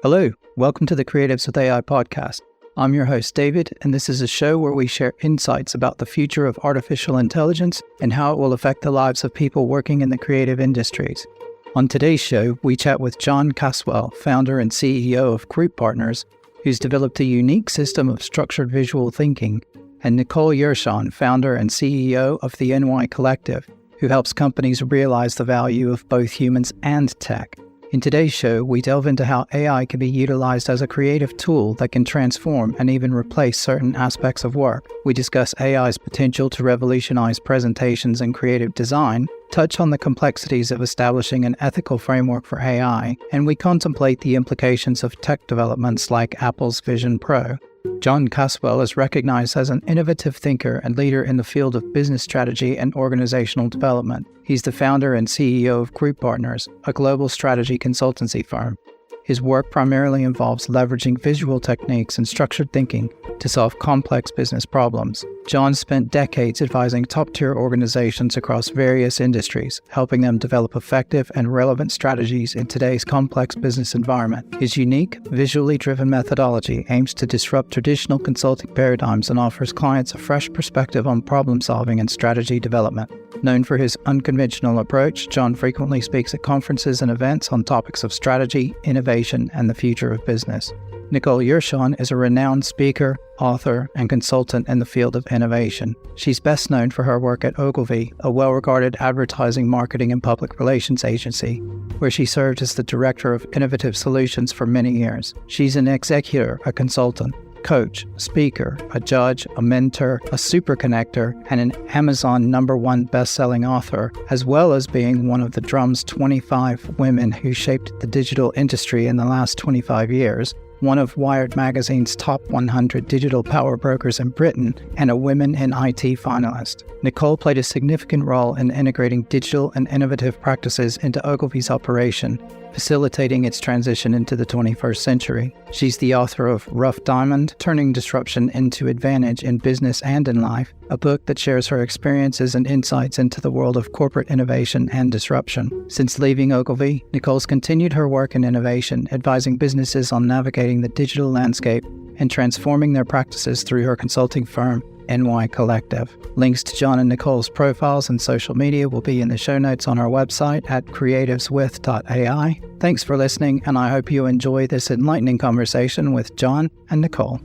Hello, welcome to the Creatives with AI podcast. I'm your host, David, and this is a show where we share insights about the future of artificial intelligence and how it will affect the lives of people working in the creative industries. On today's show, we chat with John Caswell, founder and CEO of Group Partners, who's developed a unique system of structured visual thinking, and Nicole Yershon, founder and CEO of the NY Collective, who helps companies realize the value of both humans and tech. In today's show, we delve into how AI can be utilized as a creative tool that can transform and even replace certain aspects of work. We discuss AI's potential to revolutionize presentations and creative design, touch on the complexities of establishing an ethical framework for AI, and we contemplate the implications of tech developments like Apple's Vision Pro. John Caswell is recognized as an innovative thinker and leader in the field of business strategy and organizational development. He's the founder and CEO of Group Partners, a global strategy consultancy firm. His work primarily involves leveraging visual techniques and structured thinking to solve complex business problems. John spent decades advising top-tier organizations across various industries, helping them develop effective and relevant strategies in today's complex business environment. His unique, visually driven methodology aims to disrupt traditional consulting paradigms and offers clients a fresh perspective on problem-solving and strategy development. Known for his unconventional approach, John frequently speaks at conferences and events on topics of strategy, innovation, and the future of business. Nicole Yershon is a renowned speaker, author, and consultant in the field of innovation. She's best known for her work at Ogilvy, a well-regarded advertising, marketing, and public relations agency, where she served as the director of innovative solutions for many years. She's an executor, a consultant, coach, speaker, a judge, a mentor, a super connector, and an Amazon #1 best-selling author, as well as being one of the Drum's 25 women who shaped the digital industry in the last 25 years, one of Wired Magazine's top 100 digital power brokers in Britain, and a Women in IT finalist. Nicole played a significant role in integrating digital and innovative practices into Ogilvy's operation, facilitating its transition into the 21st century. She's the author of Rough Diamond, Turning Disruption into Advantage in Business and in Life, a book that shares her experiences and insights into the world of corporate innovation and disruption. Since leaving Ogilvy, Nicole's continued her work in innovation, advising businesses on navigating the digital landscape and transforming their practices through her consulting firm, NY Collective. Links to John and Nicole's profiles and social media will be in the show notes on our website at creativeswith.ai. Thanks for listening, and I hope you enjoy this enlightening conversation with John and Nicole.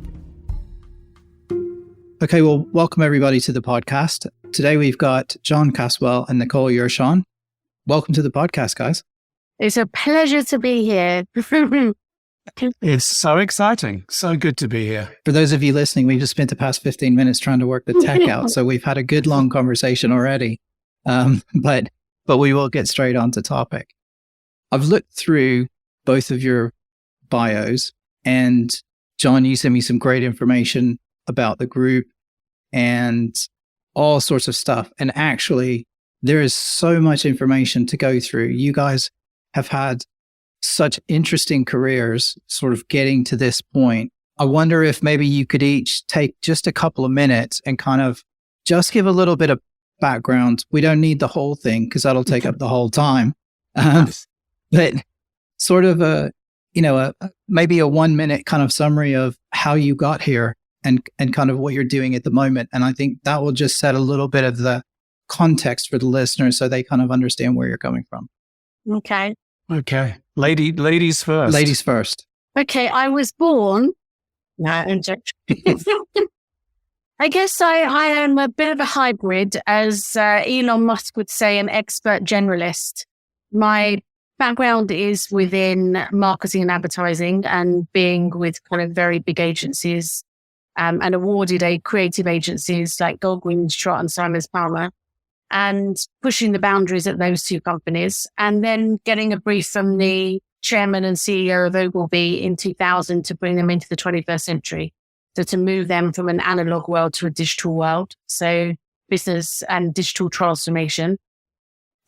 Okay, well, welcome everybody to the podcast. Today we've got John Caswell and Nicole Yershon. Welcome to the podcast, guys. It's a pleasure to be here. It's so exciting. So good to be here. For those of you listening, we've just spent the past 15 minutes trying to work the tech out. So we've had a good long conversation already. But we will get straight on to topic. I've looked through both of your bios, and John, you sent me some great information about the group and all sorts of stuff. And actually, there is so much information to go through. You guys have had such interesting careers sort of getting to this point. I wonder if maybe you could each take just a couple of minutes and kind of just give a little bit of background. We don't need the whole thing because that'll take up the whole time. But sort of maybe a 1 minute kind of summary of how you got here and kind of what you're doing at the moment. And I think that will just set a little bit of the context for the listeners so they kind of understand where you're coming from. Okay. Ladies first. Ladies first. Okay, I was born. No, I'm joking. I guess I am a bit of a hybrid, as Elon Musk would say, an expert generalist. My background is within marketing and advertising and being with kind of very big agencies and awarded creative agencies like Goldwyn, Trott and Simons Palmer, and pushing the boundaries at those two companies, and then getting a brief from the chairman and CEO of Ogilvy in 2000 to bring them into the 21st century. So to move them from an analog world to a digital world. So business and digital transformation.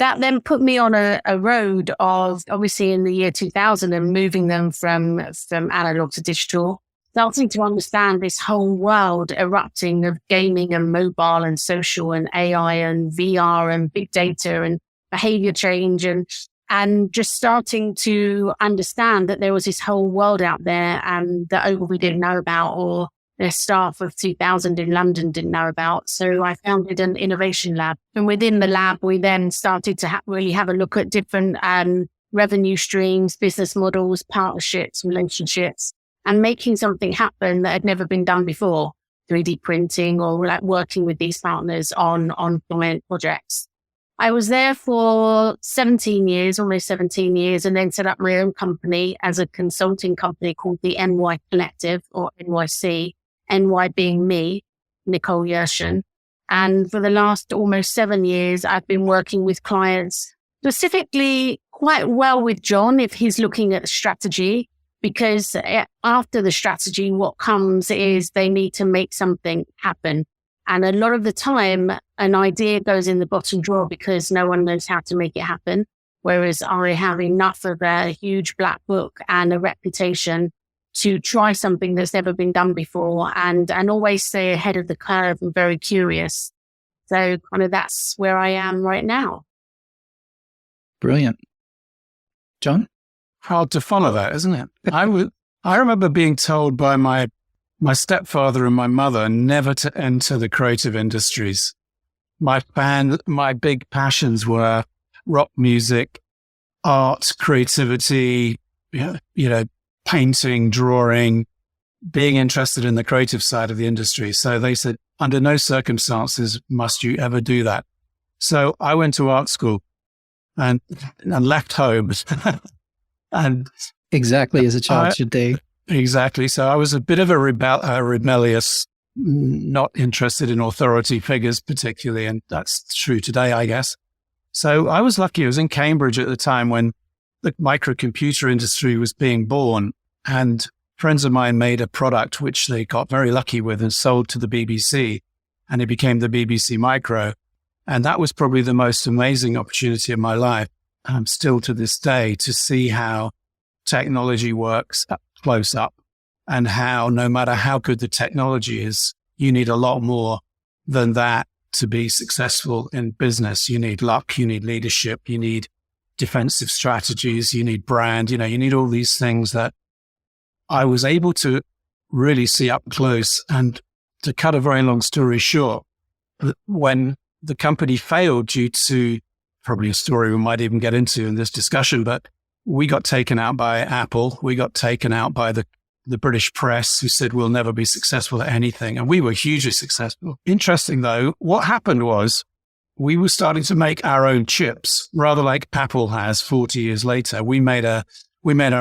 That then put me on a road of, obviously in the year 2000, and moving them from analog to digital, starting to understand this whole world erupting of gaming and mobile and social and AI and VR and big data and behavior change, and and just starting to understand that there was this whole world out there and that we didn't know about, or the staff of 2000 in London didn't know about. So I founded an innovation lab. And within the lab, we then started to really have a look at different revenue streams, business models, partnerships, relationships, and making something happen that had never been done before, 3D printing or like working with these partners on client projects. I was there for 17 years, almost 17 years, and then set up my own company as a consulting company called the NY Collective, or NYC, NY being me, Nicole Yershon. And for the last almost 7 years, I've been working with clients, specifically quite well with John if he's looking at the strategy, because after the strategy, what comes is they need to make something happen. And a lot of the time, an idea goes in the bottom drawer because no one knows how to make it happen. Whereas I have enough of a huge black book and a reputation to try something that's never been done before and always stay ahead of the curve and very curious. So kind of that's where I am right now. Brilliant. John? Hard to follow that, isn't it? I remember being told by my stepfather and my mother never to enter the creative industries. My big passions were rock music, art, creativity, painting, drawing, being interested in the creative side of the industry. So they said, under no circumstances must you ever do that. So I went to art school and left home. And exactly as a child should do. Exactly. So I was a bit of a rebellious, not interested in authority figures particularly, and that's true today, I guess. So I was lucky. I was in Cambridge at the time when the microcomputer industry was being born, and friends of mine made a product which they got very lucky with and sold to the BBC, and it became the BBC Micro. And that was probably the most amazing opportunity of my life, still to this day, to see how technology works close up, and how no matter how good the technology is, you need a lot more than that to be successful in business. You need luck, you need leadership, you need defensive strategies, you need brand, you need all these things that I was able to really see up close. And to cut a very long story short, when the company failed due to probably a story we might even get into in this discussion, but we got taken out by Apple. We got taken out by the British press, who said we'll never be successful at anything. And we were hugely successful. Interesting, though, what happened was we were starting to make our own chips, rather like Apple has 40 years later. We made our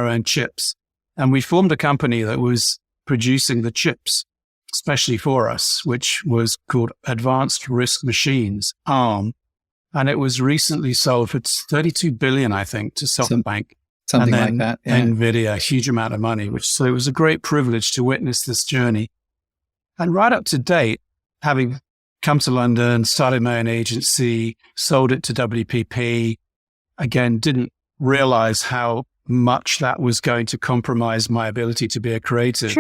own chips, and we formed a company that was producing the chips, especially for us, which was called Advanced Risk Machines, ARM. And it was recently sold for 32 billion, I think, to SoftBank. Something like that. Yeah. NVIDIA, a huge amount of money, so it was a great privilege to witness this journey. And right up to date, having come to London, started my own agency, sold it to WPP, again, didn't realize how much that was going to compromise my ability to be a creative.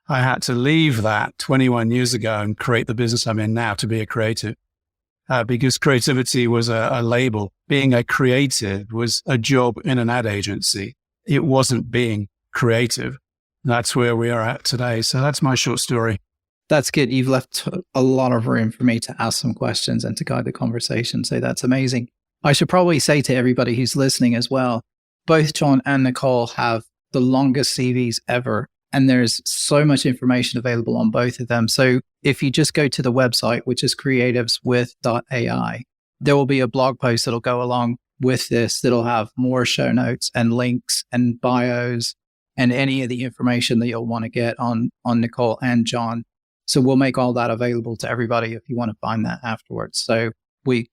I had to leave that 21 years ago and create the business I'm in now to be a creative. Because creativity was a label. Being a creative was a job in an ad agency. It wasn't being creative. That's where we are at today. So that's my short story. That's good. You've left a lot of room for me to ask some questions and to guide the conversation. So that's amazing. I should probably say to everybody who's listening as well, both John and Nicole have the longest CVs ever. And there's so much information available on both of them. So if you just go to the website, which is creativeswith.ai, there will be a blog post that'll go along with this that'll have more show notes and links and bios and any of the information that you'll want to get on Nicole and John. So we'll make all that available to everybody if you want to find that afterwards. So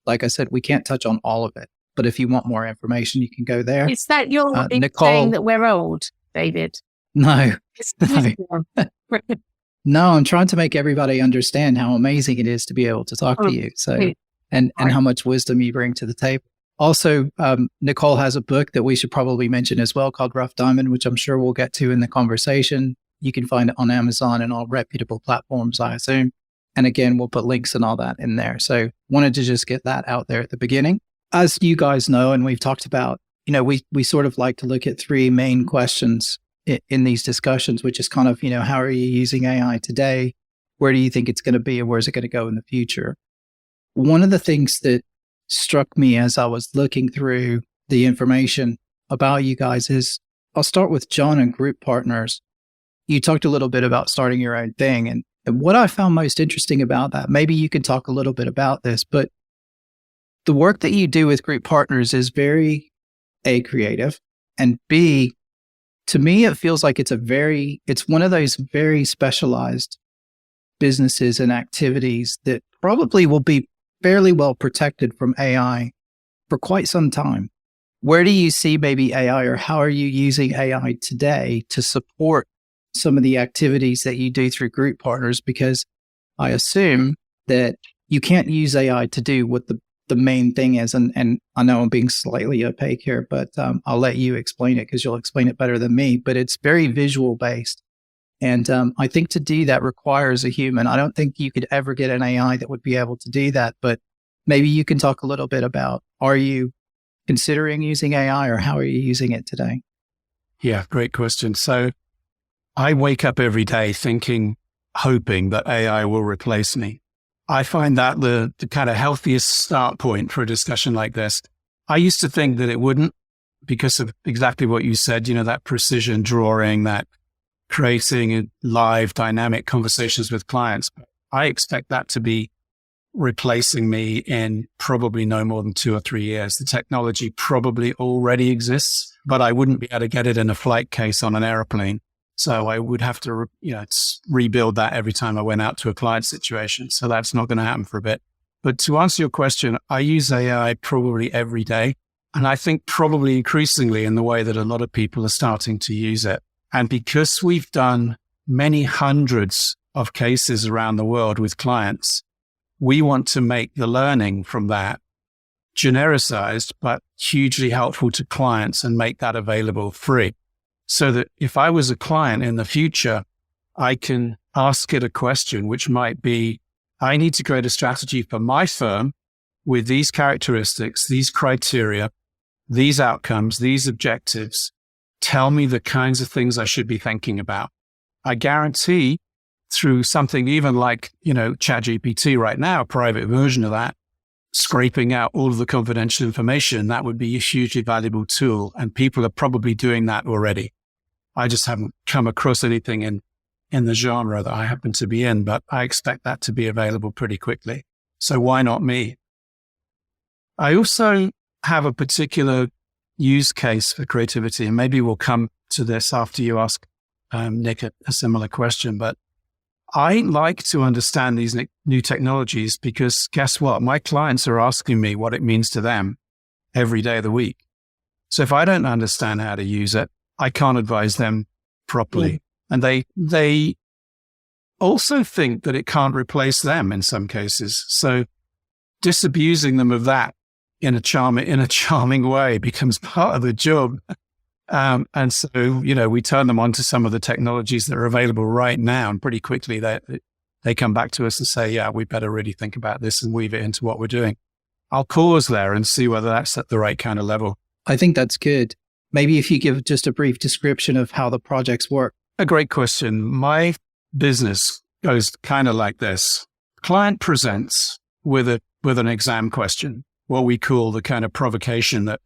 like I said, we can't touch on all of it, but if you want more information, you can go there. Is that you're saying that we're old, David? No. No, I'm trying to make everybody understand how amazing it is to be able to talk to you. So, and how much wisdom you bring to the table. Also, Nicole has a book that we should probably mention as well called Rough Diamond, which I'm sure we'll get to in the conversation. You can find it on Amazon and all reputable platforms, I assume. And again, we'll put links and all that in there. So wanted to just get that out there at the beginning. As you guys know, and we've talked about we sort of like to look at three main questions in these discussions, which is kind of, how are you using AI today? Where do you think it's going to be, and where's it going to go in the future? One of the things that struck me as I was looking through the information about you guys is, I'll start with John and Group Partners. You talked a little bit about starting your own thing. And what I found most interesting about that, maybe you could talk a little bit about this, but the work that you do with Group Partners is very A, creative, and B, to me, it feels like it's one of those very specialized businesses and activities that probably will be fairly well protected from AI for quite some time. Where do you see maybe AI, or how are you using AI today to support some of the activities that you do through Group Partners? Because I assume that you can't use AI to do what the main thing is. And I know I'm being slightly opaque here, but I'll let you explain it because you'll explain it better than me. But it's very visual based. And I think to do that requires a human. I don't think you could ever get an AI that would be able to do that. But maybe you can talk a little bit about, are you considering using AI, or how are you using it today? Yeah, great question. So I wake up every day hoping that AI will replace me. I find that the kind of healthiest start point for a discussion like this. I used to think that it wouldn't, because of exactly what you said, that precision drawing, that creating live dynamic conversations with clients. I expect that to be replacing me in probably no more than 2 or 3 years. The technology probably already exists, but I wouldn't be able to get it in a flight case on an airplane. So I would have to, rebuild that every time I went out to a client situation. So that's not going to happen for a bit. But to answer your question, I use AI probably every day. And I think probably increasingly in the way that a lot of people are starting to use it. And because we've done many hundreds of cases around the world with clients, we want to make the learning from that genericized, but hugely helpful to clients, and make that available free. So that if I was a client in the future, I can ask it a question, which might be, I need to create a strategy for my firm with these characteristics, these criteria, these outcomes, these objectives. Tell me the kinds of things I should be thinking about. I guarantee through something even like, ChatGPT right now, a private version of that, scraping out all of the confidential information, that would be a hugely valuable tool. And people are probably doing that already. I just haven't come across anything in the genre that I happen to be in, but I expect that to be available pretty quickly. So why not me? I also have a particular use case for creativity, and maybe we'll come to this after you ask Nick a similar question, but I like to understand these new technologies because guess what? My clients are asking me what it means to them every day of the week. So if I don't understand how to use it, I can't advise them properly. And they also think that it can't replace them in some cases. So disabusing them of that in a charming way becomes part of the job. And so, we turn them on to some of the technologies that are available right now, and pretty quickly they come back to us and say, yeah, we better really think about this and weave it into what we're doing. I'll pause there and see whether that's at the right kind of level. I think that's good. Maybe if you give just a brief description of how the projects work. A great question. My business goes kind of like this. Client presents with an exam question, what we call the kind of provocation that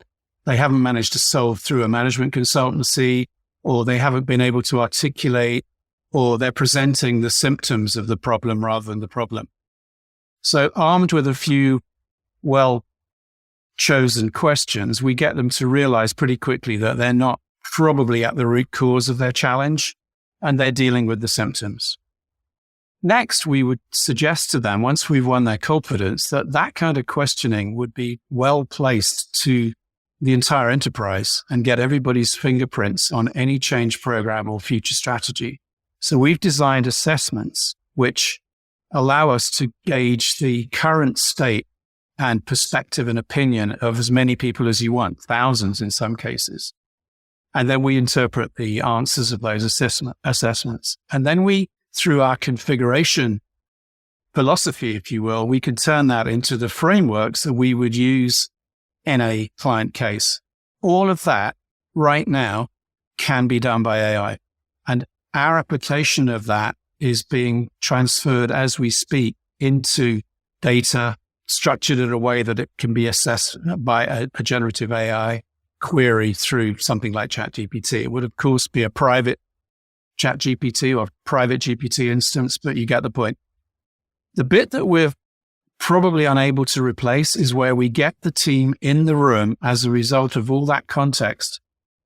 they haven't managed to solve through a management consultancy, or they haven't been able to articulate, or they're presenting the symptoms of the problem rather than the problem. So armed with a few well-chosen questions, we get them to realize pretty quickly that they're not probably at the root cause of their challenge, and they're dealing with the symptoms. Next, we would suggest to them, once we've won their confidence, that kind of questioning would be well placed to the entire enterprise and get everybody's fingerprints on any change program or future strategy. So we've designed assessments which allow us to gauge the current state and perspective and opinion of as many people as you want, thousands in some cases. And then we interpret the answers of those assessments. And then we, through our configuration philosophy, if you will, we can turn that into the frameworks that we would use in a client case. all of that right now can be done by AI. And our application of that is being transferred as we speak into data structured in a way that it can be assessed by a generative AI query through something like ChatGPT. It would, of course, be a private ChatGPT or private GPT instance, but you get the point. The bit that we're probably unable to replace is where we get the team in the room as a result of all that context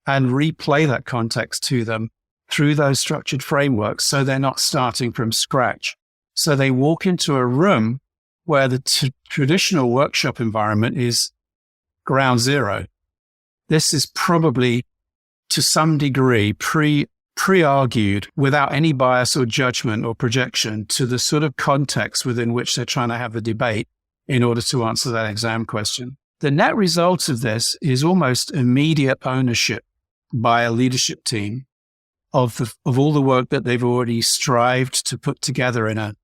and replay that context to them through those structured frameworks so they're not starting from scratch. So they walk into a room where the traditional workshop environment is ground zero. This is probably, to some degree, pre-argued without any bias or judgment or projection to the sort of context within which they're trying to have the debate in order to answer that exam question. The net result of this is almost immediate ownership by a leadership team of all the work that they've already strived to put together in a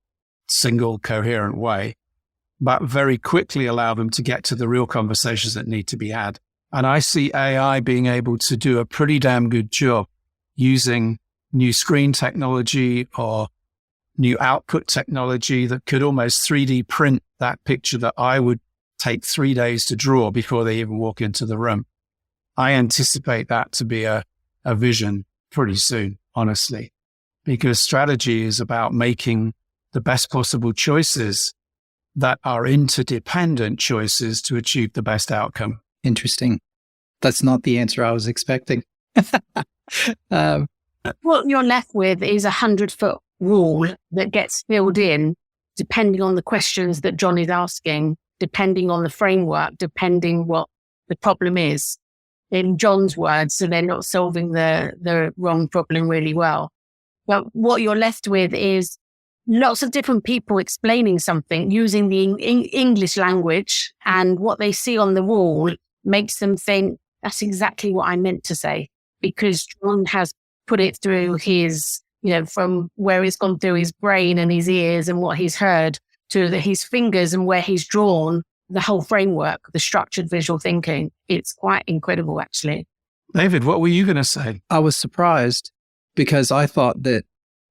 single coherent way, but very quickly allow them to get to the real conversations that need to be had. And I see AI being able to do a pretty damn good job using new screen technology or new output technology that could almost 3D print that picture that I would take 3 days to draw before they even walk into the room. I anticipate that to be a vision pretty soon, honestly, because strategy is about making the best possible choices that are interdependent choices to achieve the best outcome. Interesting. That's not the answer I was expecting. What you're left with is a 100-foot rule that gets filled in depending on the questions that John is asking, depending on the framework, depending what the problem is. In John's words, so they're not solving the wrong problem really well. But what you're left with is lots of different people explaining something using the English language, and what they see on the wall makes them think, that's exactly what I meant to say, because John has put it through his, from where it's gone through his brain and his ears and what he's heard to his fingers and where he's drawn the whole framework, the structured visual thinking. It's quite incredible, actually. David, what were you going to say? I was surprised because I thought that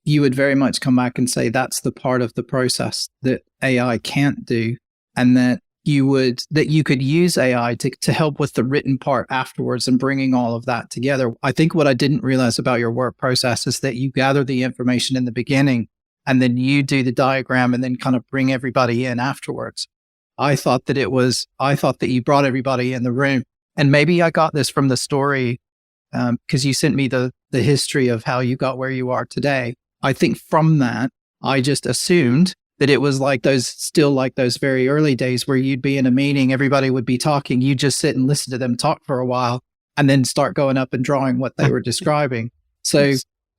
you would very much come back and say that's the part of the process that AI can't do, and that you could use AI to help with the written part afterwards and bringing all of that together. I think what I didn't realize about your work process is that you gather the information in the beginning and then you do the diagram and then kind of bring everybody in afterwards. I thought that you brought everybody in the room, and maybe I got this from the story because you sent me the history of how you got where you are today. I think from that, I just assumed that it was like those very early days where you'd be in a meeting, everybody would be talking, you just sit and listen to them talk for a while and then start going up and drawing what they were describing. So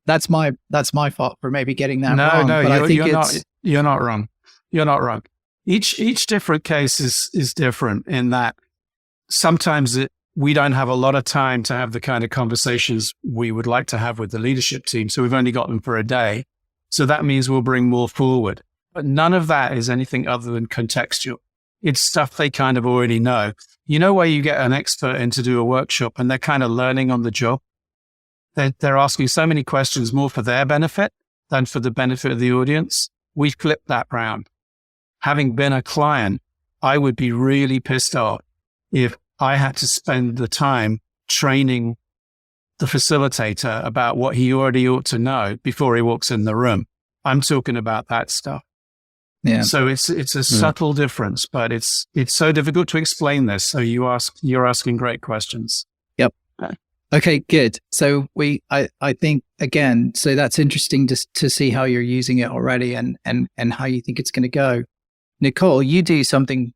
that's my fault for maybe getting that wrong. No, but I think you're not wrong. You're not wrong. Each different case is different in that sometimes we don't have a lot of time to have the kind of conversations we would like to have with the leadership team. So we've only got them for a day. So that means we'll bring more forward. But none of that is anything other than contextual. It's stuff they kind of already know. You know where you get an expert in to do a workshop and they're kind of learning on the job? They're asking so many questions more for their benefit than for the benefit of the audience. We flip that round. Having been a client, I would be really pissed off if I had to spend the time training the facilitator about what he already ought to know before he walks in the room. I'm talking about that stuff. Yeah. So it's a subtle difference, but it's so difficult to explain this. So you're asking great questions. Yep. Okay, good. So I think again, so that's interesting to see how you're using it already and how you think it's going to go. Nicole, you do something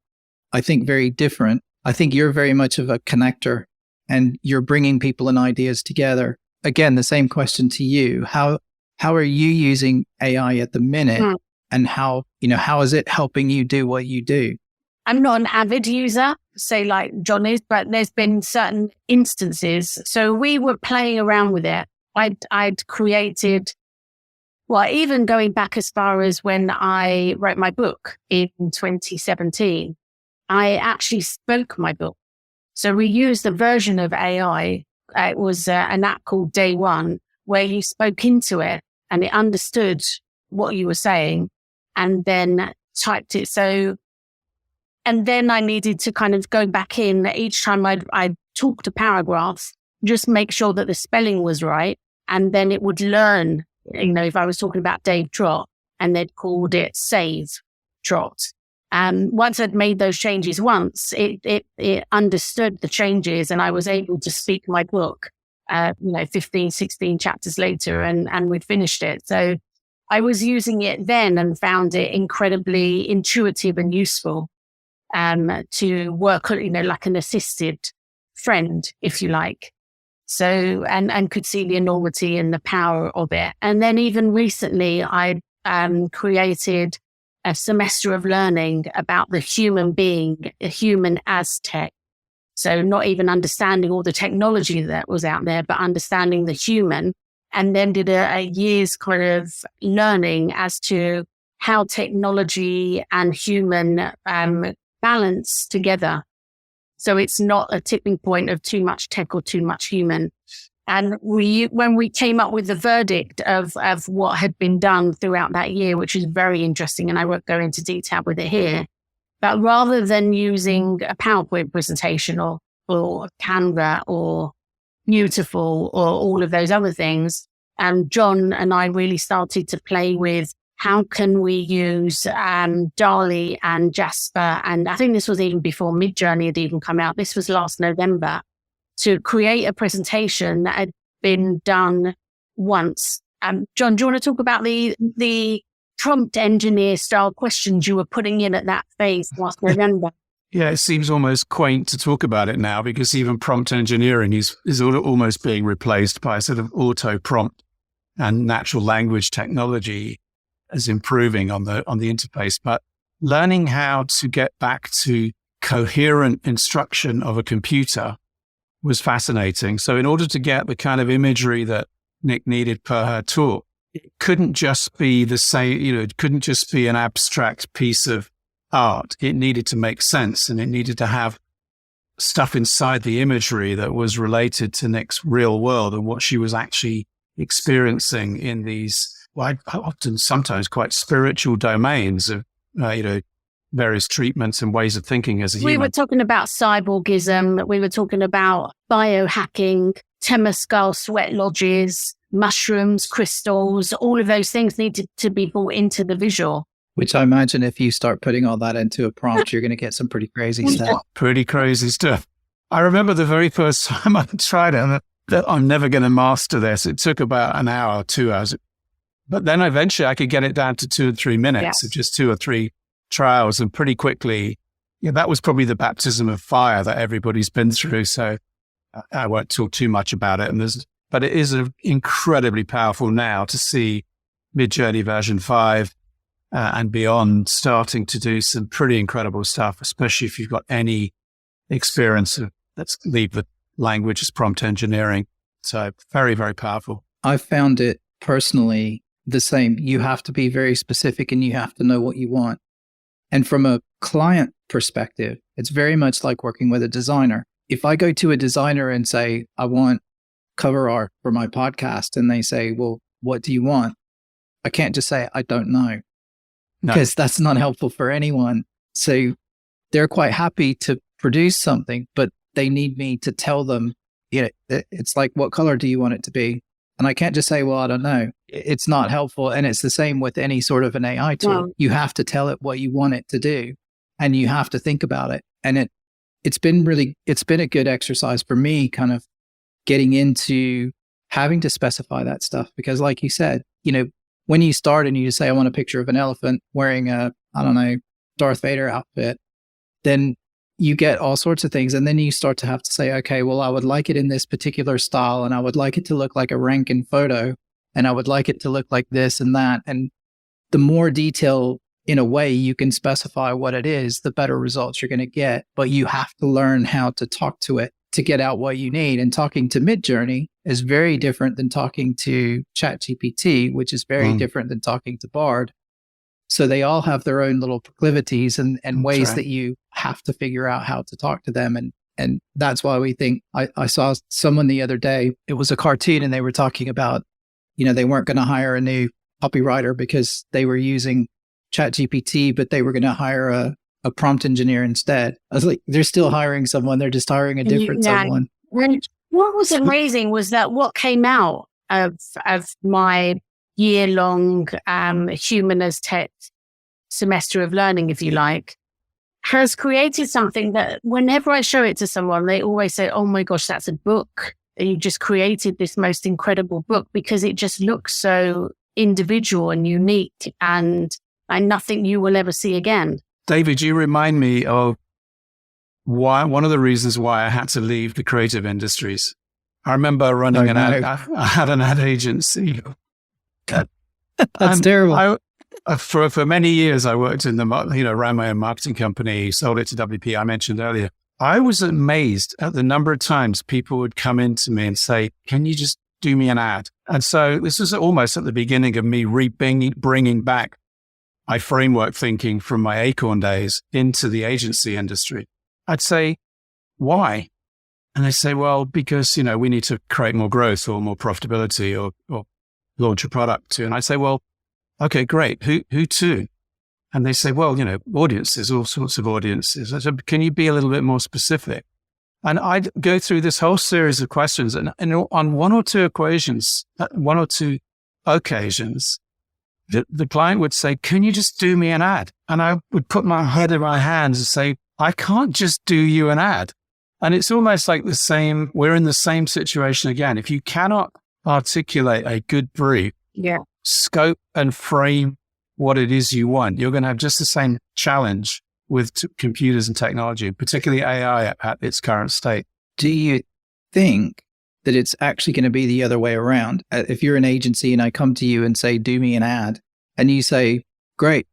I think very different. I think you're very much of a connector and you're bringing people and ideas together. Again, the same question to you. How are you using AI at the minute and how is it helping you do what you do? I'm not an avid user, say like John is, but there's been certain instances. So we were playing around with it. I'd created, even going back as far as when I wrote my book in 2017, I actually spoke my book. So we used a version of AI. It was an app called Day One, where you spoke into it and it understood what you were saying and then typed it. So, and then I needed to kind of go back in each time I'd talked a paragraph, just make sure that the spelling was right. And then it would learn, if I was talking about Dave Trott and they'd called it Save Trott. Once I'd made those changes it understood the changes and I was able to speak my book, 15, 16 chapters later and we'd finished it. So I was using it then and found it incredibly intuitive and useful, to work, like an assisted friend, if you like. So, and could see the enormity and the power of it. And then even recently I created a semester of learning about the human being, a human as tech. So not even understanding all the technology that was out there, but understanding the human. And then did a year's kind of learning as to how technology and human balance together. So it's not a tipping point of too much tech or too much human. And when we came up with the verdict of what had been done throughout that year, which is very interesting, and I won't go into detail with it here, but rather than using a PowerPoint presentation or Canva or Beautiful or all of those other things, John and I really started to play with how can we use DALL-E and Jasper, and I think this was even before Midjourney had even come out. This was last November, to create a presentation that had been done once. John, do you want to talk about the prompt engineer style questions you were putting in at that phase last November? Yeah, it seems almost quaint to talk about it now because even prompt engineering is almost being replaced by a sort of auto prompt, and natural language technology is improving on the interface. But learning how to get back to coherent instruction of a computer was fascinating. So in order to get the kind of imagery that Nick needed per her talk, it couldn't just be the same, it couldn't just be an abstract piece of art. It needed to make sense, and it needed to have stuff inside the imagery that was related to Nick's real world and what she was actually experiencing in these, often sometimes quite spiritual domains of, various treatments and ways of thinking as a human. We were talking about cyborgism. We were talking about biohacking, Temescal sweat lodges, mushrooms, crystals. All of those things needed to be brought into the visual. Which I imagine if you start putting all that into a prompt, you're going to get some pretty crazy stuff. Pretty crazy stuff. I remember the very first time I tried it, that I'm never going to master this. It took about an hour, 2 hours. But then eventually I could get it down to 2 or 3 minutes of just 2 or 3 trials. And pretty quickly, that was probably the baptism of fire that everybody's been through. So I won't talk too much about it. But it is incredibly powerful now to see Midjourney version 5 and beyond starting to do some pretty incredible stuff, especially if you've got any experience of, let's leave the language as prompt engineering. So very, very powerful. I found it personally the same. You have to be very specific and you have to know what you want. And from a client perspective, it's very much like working with a designer. If I go to a designer and say, I want cover art for my podcast, and they say, well, what do you want? I can't just say, I don't know, because that's not helpful for anyone. So they're quite happy to produce something, but they need me to tell them, it's like, what color do you want it to be? And I can't just say, well, I don't know. It's not helpful. And it's the same with any sort of an AI tool. Wow. You have to tell it what you want it to do, and you have to think about it. And it's been a good exercise for me, kind of getting into having to specify that stuff. Because like you said, when you start and you just say, I want a picture of an elephant wearing a, Darth Vader outfit, then you get all sorts of things. And then you start to have to say, okay, well, I would like it in this particular style, and I would like it to look like a Rankin photo, and I would like it to look like this and that. And the more detail, in a way, you can specify what it is, the better results you're going to get. But you have to learn how to talk to it to get out what you need. And talking to Midjourney is very different than talking to ChatGPT, which is very different than talking to Bard. So they all have their own little proclivities and ways that you have to figure out how to talk to them. And And that's why we think, I saw someone the other day, it was a cartoon and they were talking about, they weren't going to hire a new copywriter because they were using ChatGPT, but they were going to hire a prompt engineer instead. I was like, they're still hiring someone. They're just hiring a different someone. What was amazing was that what came out of my year-long human as tech semester of learning, if you like, has created something that whenever I show it to someone, they always say, oh my gosh, that's a book. You just created this most incredible book, because it just looks so individual and unique and nothing you will ever see again. David, you remind me of one of the reasons why I had to leave the creative industries. I remember running I had an ad agency. That's terrible. For many years, I worked in ran my own marketing company, sold it to WP, I mentioned earlier. I was amazed at the number of times people would come into me and say, can you just do me an ad? And so this was almost at the beginning of me bringing back my framework thinking from my Acorn days into the agency industry. I'd say, why? And they say, well, because, we need to create more growth or more profitability or launch a product too. And I say, well, okay, great. Who to? And they say, well, audiences, all sorts of audiences. I said, can you be a little bit more specific? And I'd go through this whole series of questions, and on one or two occasions, the client would say, can you just do me an ad? And I would put my head in my hands and say, I can't just do you an ad. And it's almost like we're in the same situation again. If you cannot articulate a good brief, scope and frame what it is you want, you're going to have just the same challenge with computers and technology, particularly AI at its current state. Do you think that it's actually going to be the other way around? If you're an agency and I come to you and say, do me an ad, and you say, great,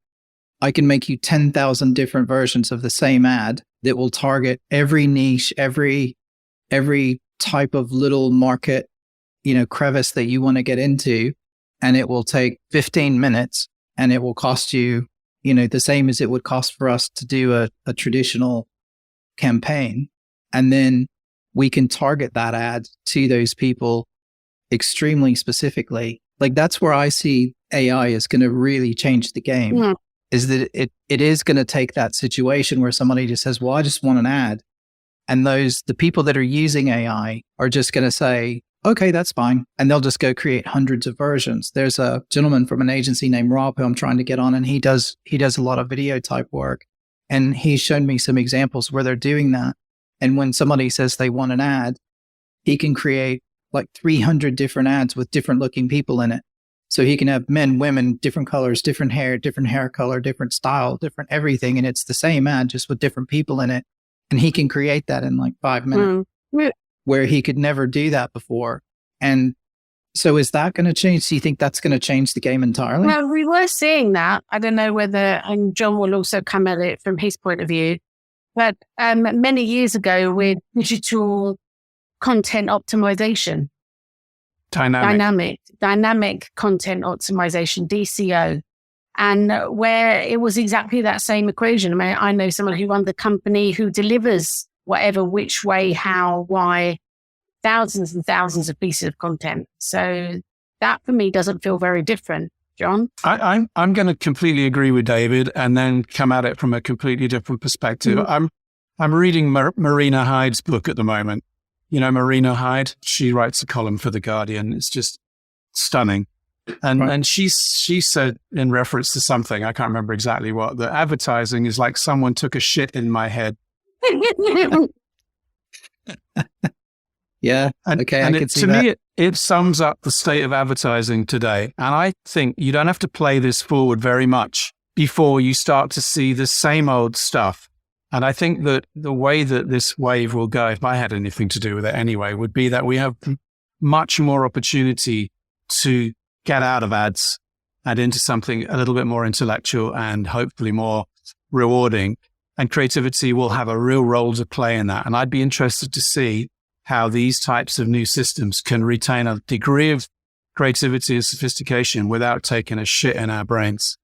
I can make you 10,000 different versions of the same ad that will target every niche, every type of little market, crevice that you want to get into. And it will take 15 minutes and it will cost you, the same as it would cost for us to do a traditional campaign. And then we can target that ad to those people extremely specifically. Like, that's where I see AI is going to really change the game. Yeah. Is that it is going to take that situation where somebody just says, well, I just want an ad. And the people that are using AI are just going to say, okay, that's fine. And they'll just go create hundreds of versions. There's a gentleman from an agency named Rob who I'm trying to get on, and he does a lot of video type work. And he's shown me some examples where they're doing that. And when somebody says they want an ad, he can create like 300 different ads with different looking people in it. So he can have men, women, different colors, different hair color, different style, different everything. And it's the same ad, just with different people in it. And he can create that in like 5 minutes, where he could never do that before. And so is that going to change? Do you think that's going to change the game entirely? Well, we were seeing that. I don't know whether, and John will also come at it from his point of view, but many years ago with digital content optimization, dynamic content optimization, DCO, and where it was exactly that same equation. I mean, I know someone who runs the company who delivers whatever, which way, how, why, thousands and thousands of pieces of content. So that for me doesn't feel very different. John? I'm going to completely agree with David and then come at it from a completely different perspective. Mm-hmm. I'm reading Marina Hyde's book at the moment. Marina Hyde, she writes a column for The Guardian. It's just stunning. And she said, in reference to something, I can't remember exactly what, that advertising is like someone took a shit in my head. Yeah. Okay. And I can see to that. me, it sums up the state of advertising today. And I think you don't have to play this forward very much before you start to see the same old stuff. And I think that the way that this wave will go, if I had anything to do with it anyway, would be that we have much more opportunity to get out of ads and into something a little bit more intellectual and hopefully more rewarding. And creativity will have a real role to play in that. And I'd be interested to see how these types of new systems can retain a degree of creativity and sophistication without taking a shit in our brains.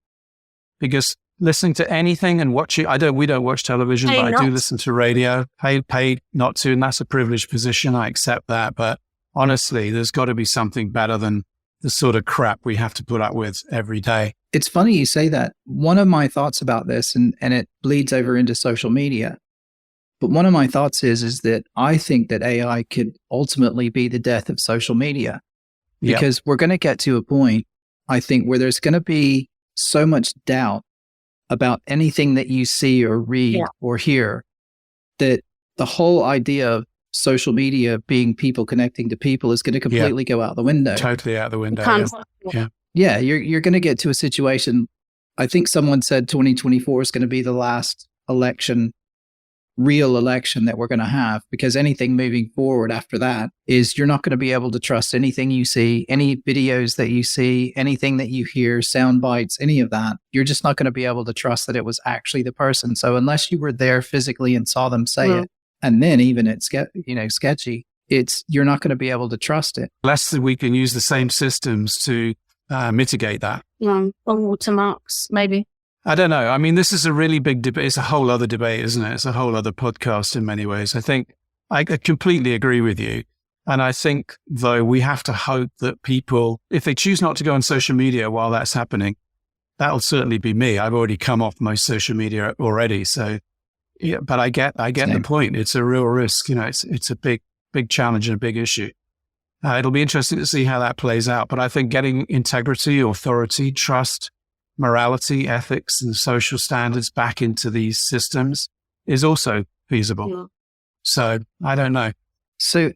Because listening to anything and watching. We don't watch television, but I do listen to radio. Paid not to, and that's a privileged position. I accept that. But honestly, there's got to be something better than the sort of crap we have to put up with every day. It's funny you say that. One of my thoughts about this, and it bleeds over into social media, but one of my thoughts is that I think that AI could ultimately be the death of social media, because we're going to get to a point, I think, where there's going to be so much doubt about anything that you see or read or hear, that the whole idea of social media being people connecting to people is going to completely go out the window. Totally out the window. Yeah, you're going to get to a situation. I think someone said 2024 is going to be the last real election that we're going to have, because anything moving forward after that is you're not going to be able to trust anything you see, any videos that you see, anything that you hear, sound bites, any of that. You're just not going to be able to trust that it was actually the person. So unless you were there physically and saw them say it, and then even it's sketchy, you're not going to be able to trust it. Unless we can use the same systems to mitigate that. Or watermarks, maybe. I don't know. I mean, this is a really big debate. It's a whole other debate, isn't it? It's a whole other podcast in many ways. I think I completely agree with you. And I think, though, we have to hope that people, if they choose not to go on social media while that's happening, that'll certainly be me. I've already come off most social media already. So, yeah, but I get the point. It's a real risk. It's a big challenge and a big issue. It'll be interesting to see how that plays out. But I think getting integrity, authority, trust, morality, ethics, and social standards back into these systems is also feasible. Yeah. So I don't know. So,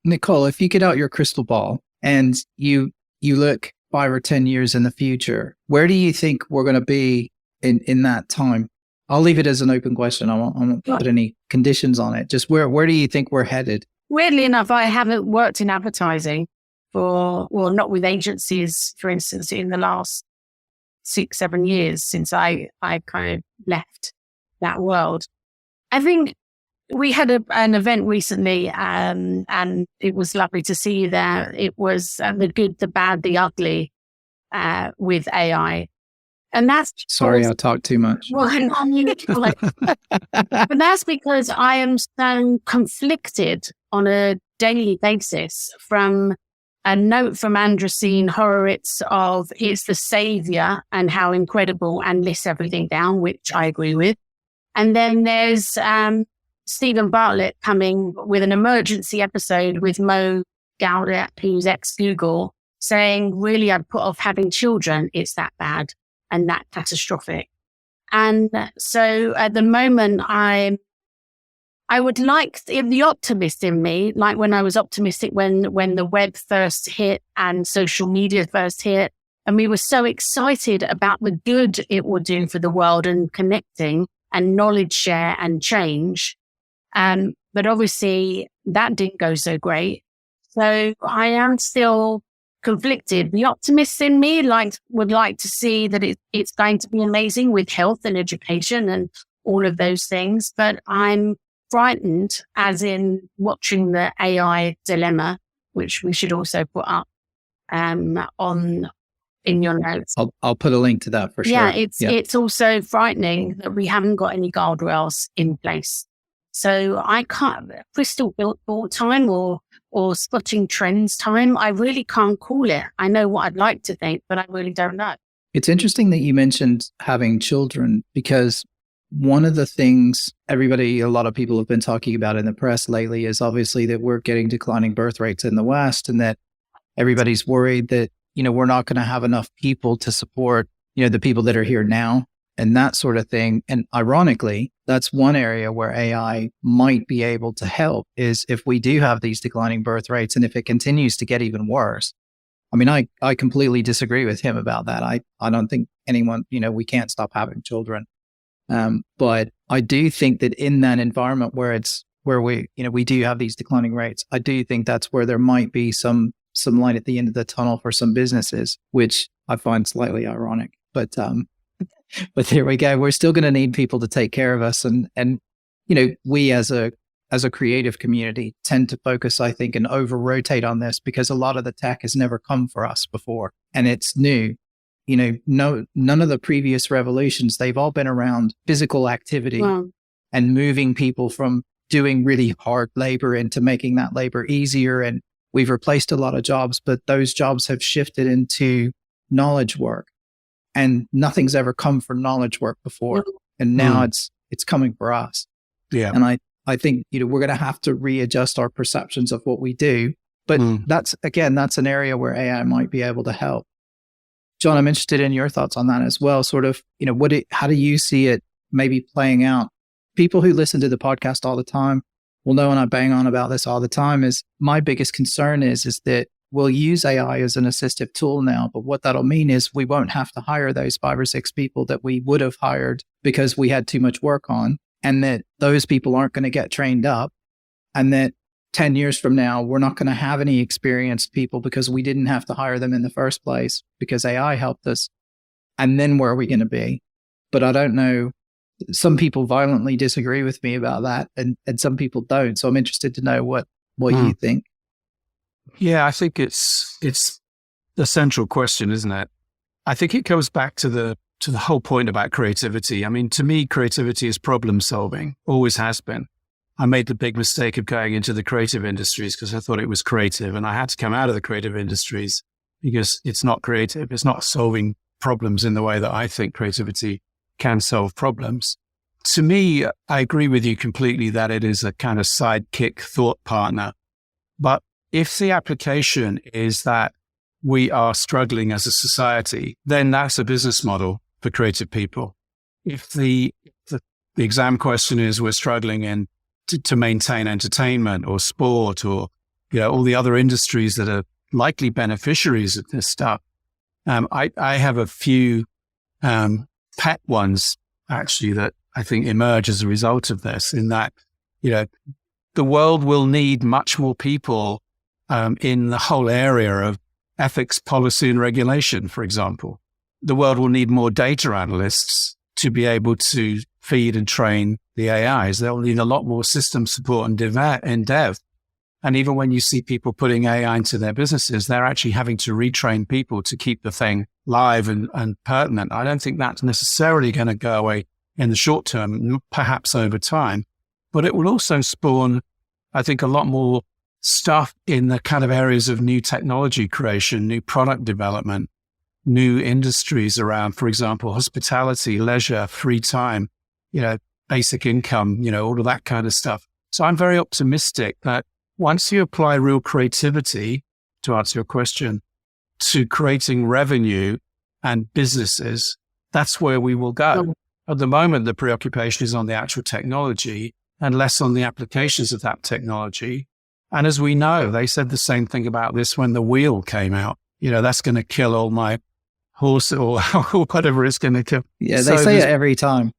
Nicole, if you get out your crystal ball and you look 5 or 10 years in the future, where do you think we're going to be in that time? I'll leave it as an open question. I won't put any conditions on it. Just where do you think we're headed? Weirdly enough, I haven't worked in advertising not with agencies, for instance, in the last 6-7 years since I kind of left that world. I think we had an event recently, and it was lovely to see you there. It was the good, the bad, the ugly with AI. And that's... Sorry, I talk too much. Well, but that's because I am so conflicted on a daily basis from a note from Androsine Horowitz of it's the savior and how incredible, and lists everything down, which I agree with. And then there's Stephen Bartlett coming with an emergency episode with Mo Gaudet, who's ex-Google, saying, really, I'd put off having children. It's that bad and that catastrophic. And so at the moment, I would like the optimist in me, like when I was optimistic when the web first hit and social media first hit, and we were so excited about the good it would do for the world and connecting and knowledge share and change. But obviously that didn't go so great. So I am still conflicted. The optimist in me would like to see that it's going to be amazing with health and education and all of those things. But I'm frightened, as in watching the AI dilemma, which we should also put up in your notes. I'll put a link to that for sure. Yeah, it's also frightening that we haven't got any guardrails in place. So I can't, crystal ball time or spotting trends time, I really can't call it. I know what I'd like to think, but I really don't know. It's interesting that you mentioned having children, because one of the things a lot of people have been talking about in the press lately is obviously that we're getting declining birth rates in the West, and that everybody's worried that, we're not going to have enough people to support, the people that are here now and that sort of thing. And ironically, that's one area where AI might be able to help, is if we do have these declining birth rates and if it continues to get even worse. I mean, I completely disagree with him about that. I don't think anyone, we can't stop having children. But I do think that in that environment where we do have these declining rates, I do think that's where there might be some light at the end of the tunnel for some businesses, which I find slightly ironic. But there we go. We're still going to need people to take care of us, and we as a creative community tend to focus, I think, and over rotate on this because a lot of the tech has never come for us before, and it's new. none of the previous revolutions, they've all been around physical activity and moving people from doing really hard labor into making that labor easier. And we've replaced a lot of jobs, but those jobs have shifted into knowledge work, and nothing's ever come for knowledge work before. And now it's coming for us. Yeah. And I think, we're going to have to readjust our perceptions of what we do. But that's an area where AI might be able to help. John, I'm interested in your thoughts on that as well. Sort of, how do you see it maybe playing out? People who listen to the podcast all the time will know, and I bang on about this all the time, is my biggest concern is that we'll use AI as an assistive tool now, but what that'll mean is we won't have to hire those 5 or 6 people that we would have hired because we had too much work on, and that those people aren't going to get trained up, and that 10 years from now, we're not going to have any experienced people because we didn't have to hire them in the first place because AI helped us. And then where are we going to be? But I don't know. Some people violently disagree with me about that, and some people don't. So I'm interested to know what you think. Yeah, I think it's the central question, isn't it? I think it goes back to the whole point about creativity. I mean, to me, creativity is problem solving, always has been. I made the big mistake of going into the creative industries because I thought it was creative, and I had to come out of the creative industries because it's not creative. It's not solving problems in the way that I think creativity can solve problems. To me, I agree with you completely that it is a kind of sidekick thought partner. But if the application is that we are struggling as a society, then that's a business model for creative people. If the exam question is we're struggling to maintain entertainment or sport or, all the other industries that are likely beneficiaries of this stuff. I have a few pet ones actually that I think emerge as a result of this, in that, the world will need much more people in the whole area of ethics, policy and regulation, for example. The world will need more data analysts to be able to feed and train the AIs. They'll need a lot more system support and dev. And even when you see people putting AI into their businesses, they're actually having to retrain people to keep the thing live and pertinent. I don't think that's necessarily going to go away in the short term, perhaps over time. But it will also spawn, I think, a lot more stuff in the kind of areas of new technology creation, new product development, new industries around, for example, hospitality, leisure, free time, basic income, all of that kind of stuff. So I'm very optimistic that once you apply real creativity, to answer your question, to creating revenue and businesses, that's where we will go. At the moment, the preoccupation is on the actual technology and less on the applications of that technology. And as we know, they said the same thing about this when the wheel came out. That's going to kill all my horse or whatever it's going to kill. Yeah, they say it every time.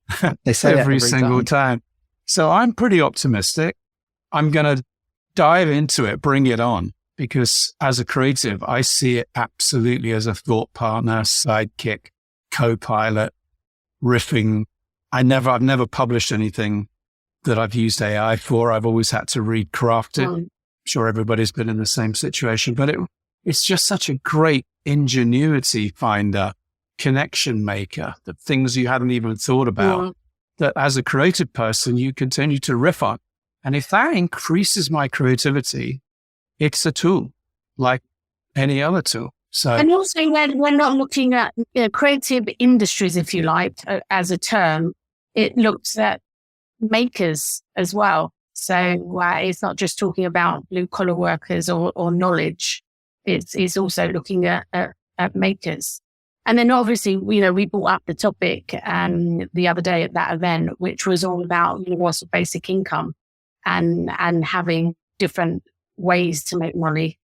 They say every single time. So I'm pretty optimistic. I'm going to dive into it, bring it on, because as a creative, I see it absolutely as a thought partner, sidekick, co-pilot, riffing. I've never published anything that I've used AI for. I've always had to recraft it. I'm sure everybody's been in the same situation, but it's just such a great ingenuity finder, connection maker, the things you hadn't even thought about, that as a creative person, you continue to riff on. And if that increases my creativity, it's a tool like any other tool. So, and also we're not looking at creative industries, if you like, as a term. It looks at makers as well. So it's not just talking about blue collar workers or knowledge. It's also looking at makers. And then obviously, we brought up the topic the other day at that event, which was all about universal basic income and having different ways to make money,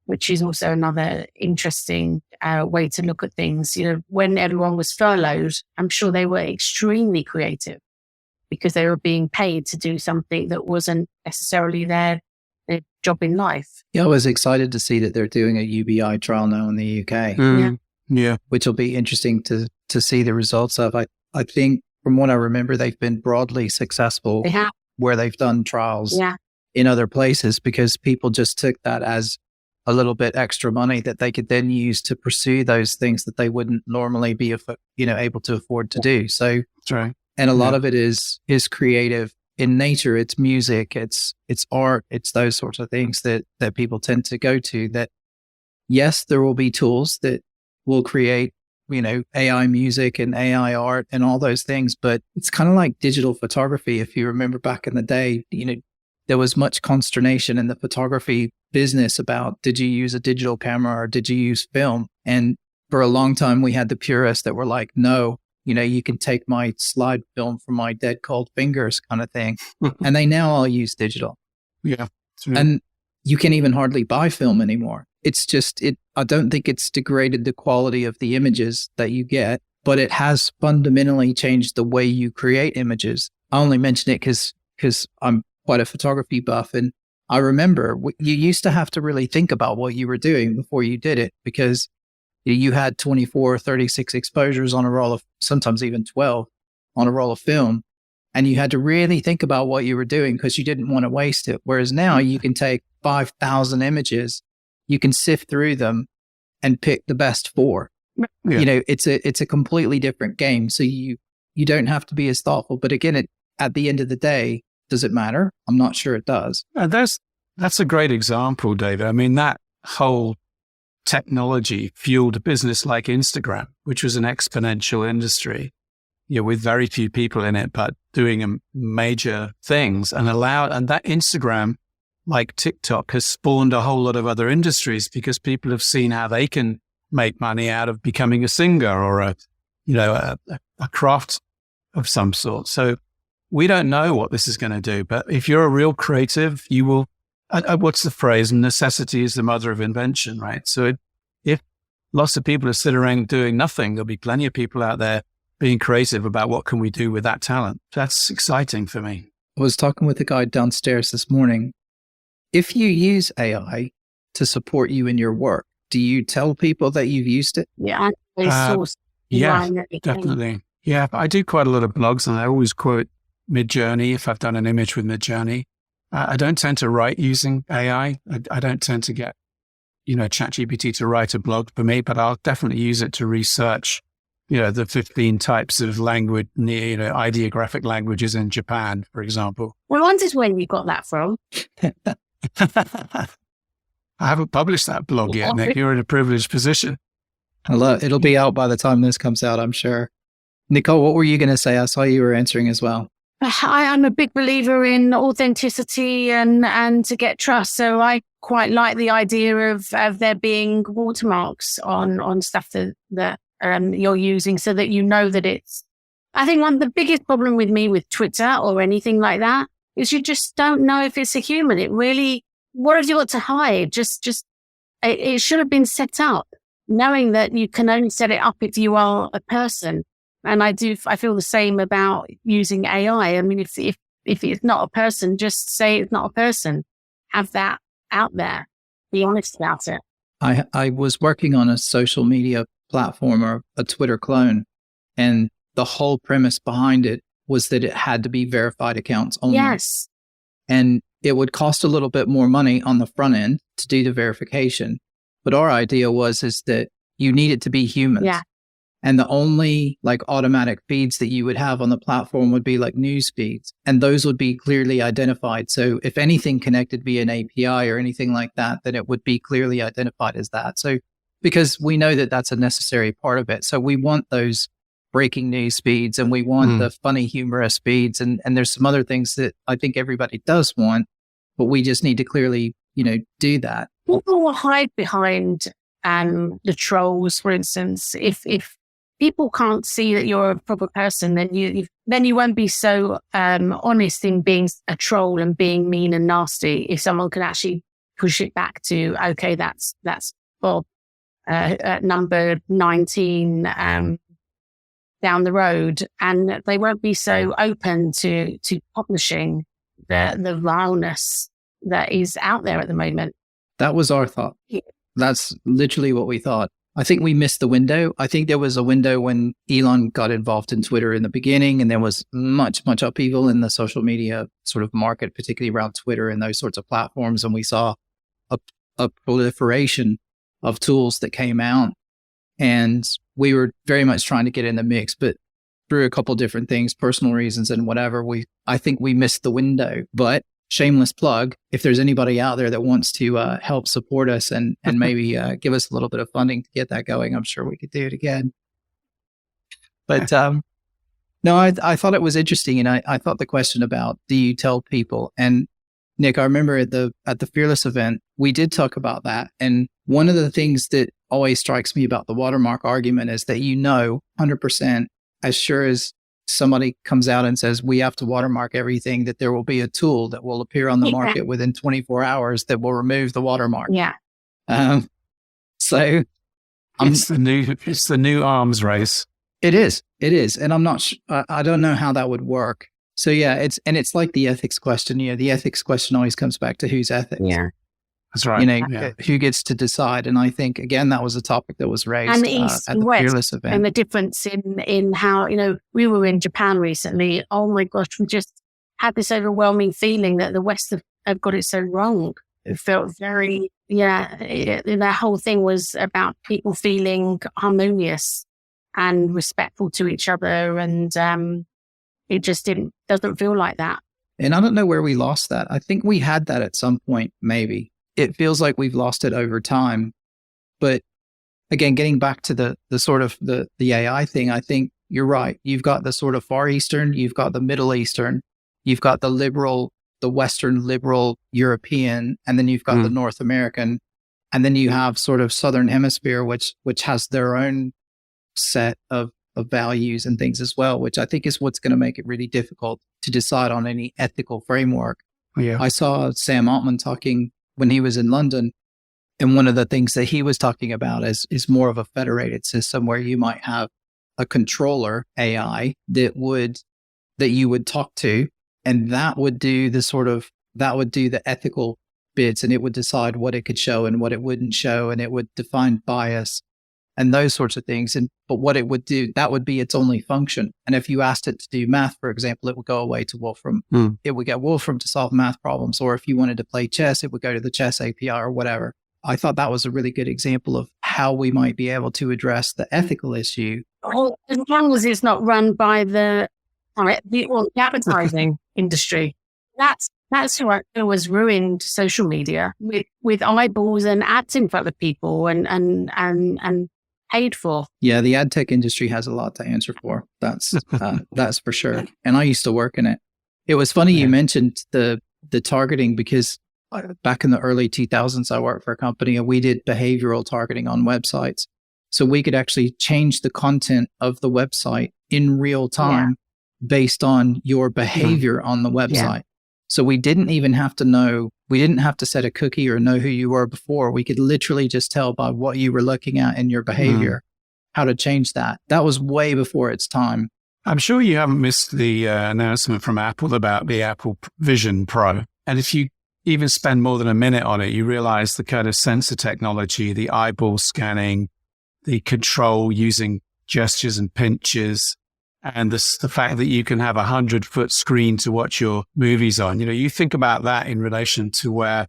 which is also another interesting way to look at things. When everyone was furloughed, I'm sure they were extremely creative because they were being paid to do something that wasn't necessarily their job in life. Yeah, I was excited to see that they're doing a UBI trial now in the UK. Yeah. Which will be interesting to see the results of. I think from what I remember, they've been broadly successful where they've done trials in other places because people just took that as a little bit extra money that they could then use to pursue those things that they wouldn't normally be, able to afford to do. So, That's right. and a lot of it is creative in nature. It's music, it's art, it's those sorts of things that people tend to go to. That yes, there will be tools that will create, AI music and AI art and all those things, but it's kind of like digital photography. If you remember back in the day, there was much consternation in the photography business about, did you use a digital camera or did you use film? And for a long time, we had the purists that were like, no, you can take my slide film from my dead cold fingers kind of thing. And they now all use digital. Yeah. And you can't even hardly buy film anymore. It's just, I don't think it's degraded the quality of the images that you get, but it has fundamentally changed the way you create images. I only mention it because I'm quite a photography buff. And I remember you used to have to really think about what you were doing before you did it, because you had 24, 36 exposures on a roll of, sometimes even 12 on a roll of film. And you had to really think about what you were doing because you didn't want to waste it. Whereas now you can take 5,000 images, you can sift through them and pick the best 4. Yeah. It's a completely different game. So you don't have to be as thoughtful. But again, at the end of the day, does it matter? I'm not sure it does. That's a great example, David. I mean, that whole technology fueled a business like Instagram, which was an exponential industry, with very few people in it, but doing major things, and that Instagram, like TikTok, has spawned a whole lot of other industries because people have seen how they can make money out of becoming a singer or a craft of some sort. So we don't know what this is going to do, but if you're a real creative, you will, what's the phrase? Necessity is the mother of invention, right? So if lots of people are sitting around doing nothing, there'll be plenty of people out there being creative about what can we do with that talent. That's exciting for me. I was talking with a guy downstairs this morning. If you use AI to support you in your work, do you tell people that you've used it? Yeah, definitely. Yeah, I do quite a lot of blogs, and I always quote Midjourney if I've done an image with Midjourney. I don't tend to write using AI. I don't tend to get, ChatGPT to write a blog for me, but I'll definitely use it to research, the 15 types of language, ideographic languages in Japan, for example. Well, I wondered where you got that from. I haven't published that blog yet, Nick. You're in a privileged position. It'll be out by the time this comes out, I'm sure. Nicole, what were you going to say? I saw you were answering as well. I'm a big believer in authenticity and to get trust. So I quite like the idea of there being watermarks on stuff that you're using, so that that it's. I think one of the biggest problem with me with Twitter or anything like that is you just don't know if it's a human. It really, what have you got to hide? It should have been set up, knowing that you can only set it up if you are a person. And I feel the same about using AI. I mean, if it's not a person, just say it's not a person. Have that out there. Be honest about it. I was working on a social media platform or a Twitter clone, and the whole premise behind it was that it had to be verified accounts only. Yes. And it would cost a little bit more money on the front end to do the verification. But our idea is that you need it to be humans. Yeah. And the only automatic feeds that you would have on the platform would be news feeds. And those would be clearly identified. So if anything connected via an API or anything like that, then it would be clearly identified as that. So because we know that that's a necessary part of it. So we want those breaking news feeds, and we want the funny, humorous feeds. And there's some other things that I think everybody does want, but we just need to clearly, do that. People will hide behind the trolls, for instance. If people can't see that you're a proper person, then you won't be so honest in being a troll and being mean and nasty. If someone can actually push it back to, okay, that's Bob at number 19 down the road, and they won't be so open to publishing the vileness that is out there at the moment. That was our thought. Yeah. That's literally what we thought. I think we missed the window. I think there was a window when Elon got involved in Twitter in the beginning, and there was much upheaval in the social media sort of market, particularly around Twitter and those sorts of platforms. And we saw a proliferation of tools that came out, and we were very much trying to get in the mix, but through a couple different things, personal reasons and whatever, I think we missed the window. But shameless plug, if there's anybody out there that wants to help support us and maybe give us a little bit of funding to get that going, I'm sure we could do it again. But no, I thought it was interesting, and I thought the question about, do you tell people? And Nick, I remember at the Fearless event, we did talk about that. And one of the things that always strikes me about the watermark argument is that 100%, as sure as somebody comes out and says, we have to watermark everything, that there will be a tool that will appear on the market within 24 hours that will remove the watermark. Yeah. So it's the new arms race. It is. And I'm not, I don't know how that would work. So yeah, it's like the ethics question. The ethics question always comes back to who's ethics. Yeah. That's right. Who gets to decide. And I think, again, that was a topic that was raised and at the Fearless event. And the difference in how, we were in Japan recently. Oh my gosh, we just had this overwhelming feeling that the West have got it so wrong. It felt very, that whole thing was about people feeling harmonious and respectful to each other. And it just doesn't feel like that. And I don't know where we lost that. I think we had that at some point, maybe. It feels like we've lost it over time. But again, getting back to the sort of the AI thing, I think you're right. You've got the sort of Far Eastern, you've got the Middle Eastern, you've got the Western liberal European, and then you've got the North American. And then you have sort of Southern Hemisphere, which has their own set of values and things as well, which I think is what's going to make it really difficult to decide on any ethical framework. Yeah. I saw Sam Altman talking when he was in London, and one of the things that he was talking about is more of a federated system where you might have a controller AI that you would talk to, and that would do the ethical bits, and it would decide what it could show and what it wouldn't show, and it would define bias and those sorts of things. But what it would do, that would be its only function. And if you asked it to do math, for example, it would go away to Wolfram. It would get Wolfram to solve math problems. Or if you wanted to play chess, it would go to the chess API or whatever. I thought that was a really good example of how we might be able to address the ethical issue. Well, as long as it's not run by the advertising industry. That's what has ruined social media with eyeballs and ads in front of people and paid for. Yeah, the ad tech industry has a lot to answer for. That's for sure. And I used to work in it. It was funny you mentioned the targeting, because back in the early 2000s, I worked for a company and we did behavioral targeting on websites. So we could actually change the content of the website in real time based on your behavior on the website. Yeah. So we didn't even have to set a cookie or know who you were before. We could literally just tell by what you were looking at in your behavior, how to change that. That was way before its time. I'm sure you haven't missed the announcement from Apple about the Apple Vision Pro. And if you even spend more than a minute on it, you realize the kind of sensor technology, the eyeball scanning, the control using gestures and pinches, and the fact that you can have 100-foot screen to watch your movies on. You think about that in relation to where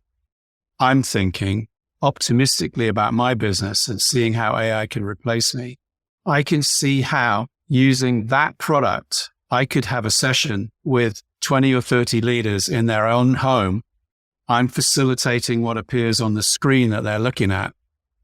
I'm thinking optimistically about my business and seeing how AI can replace me. I can see how using that product, I could have a session with 20 or 30 leaders in their own home. I'm facilitating what appears on the screen that they're looking at,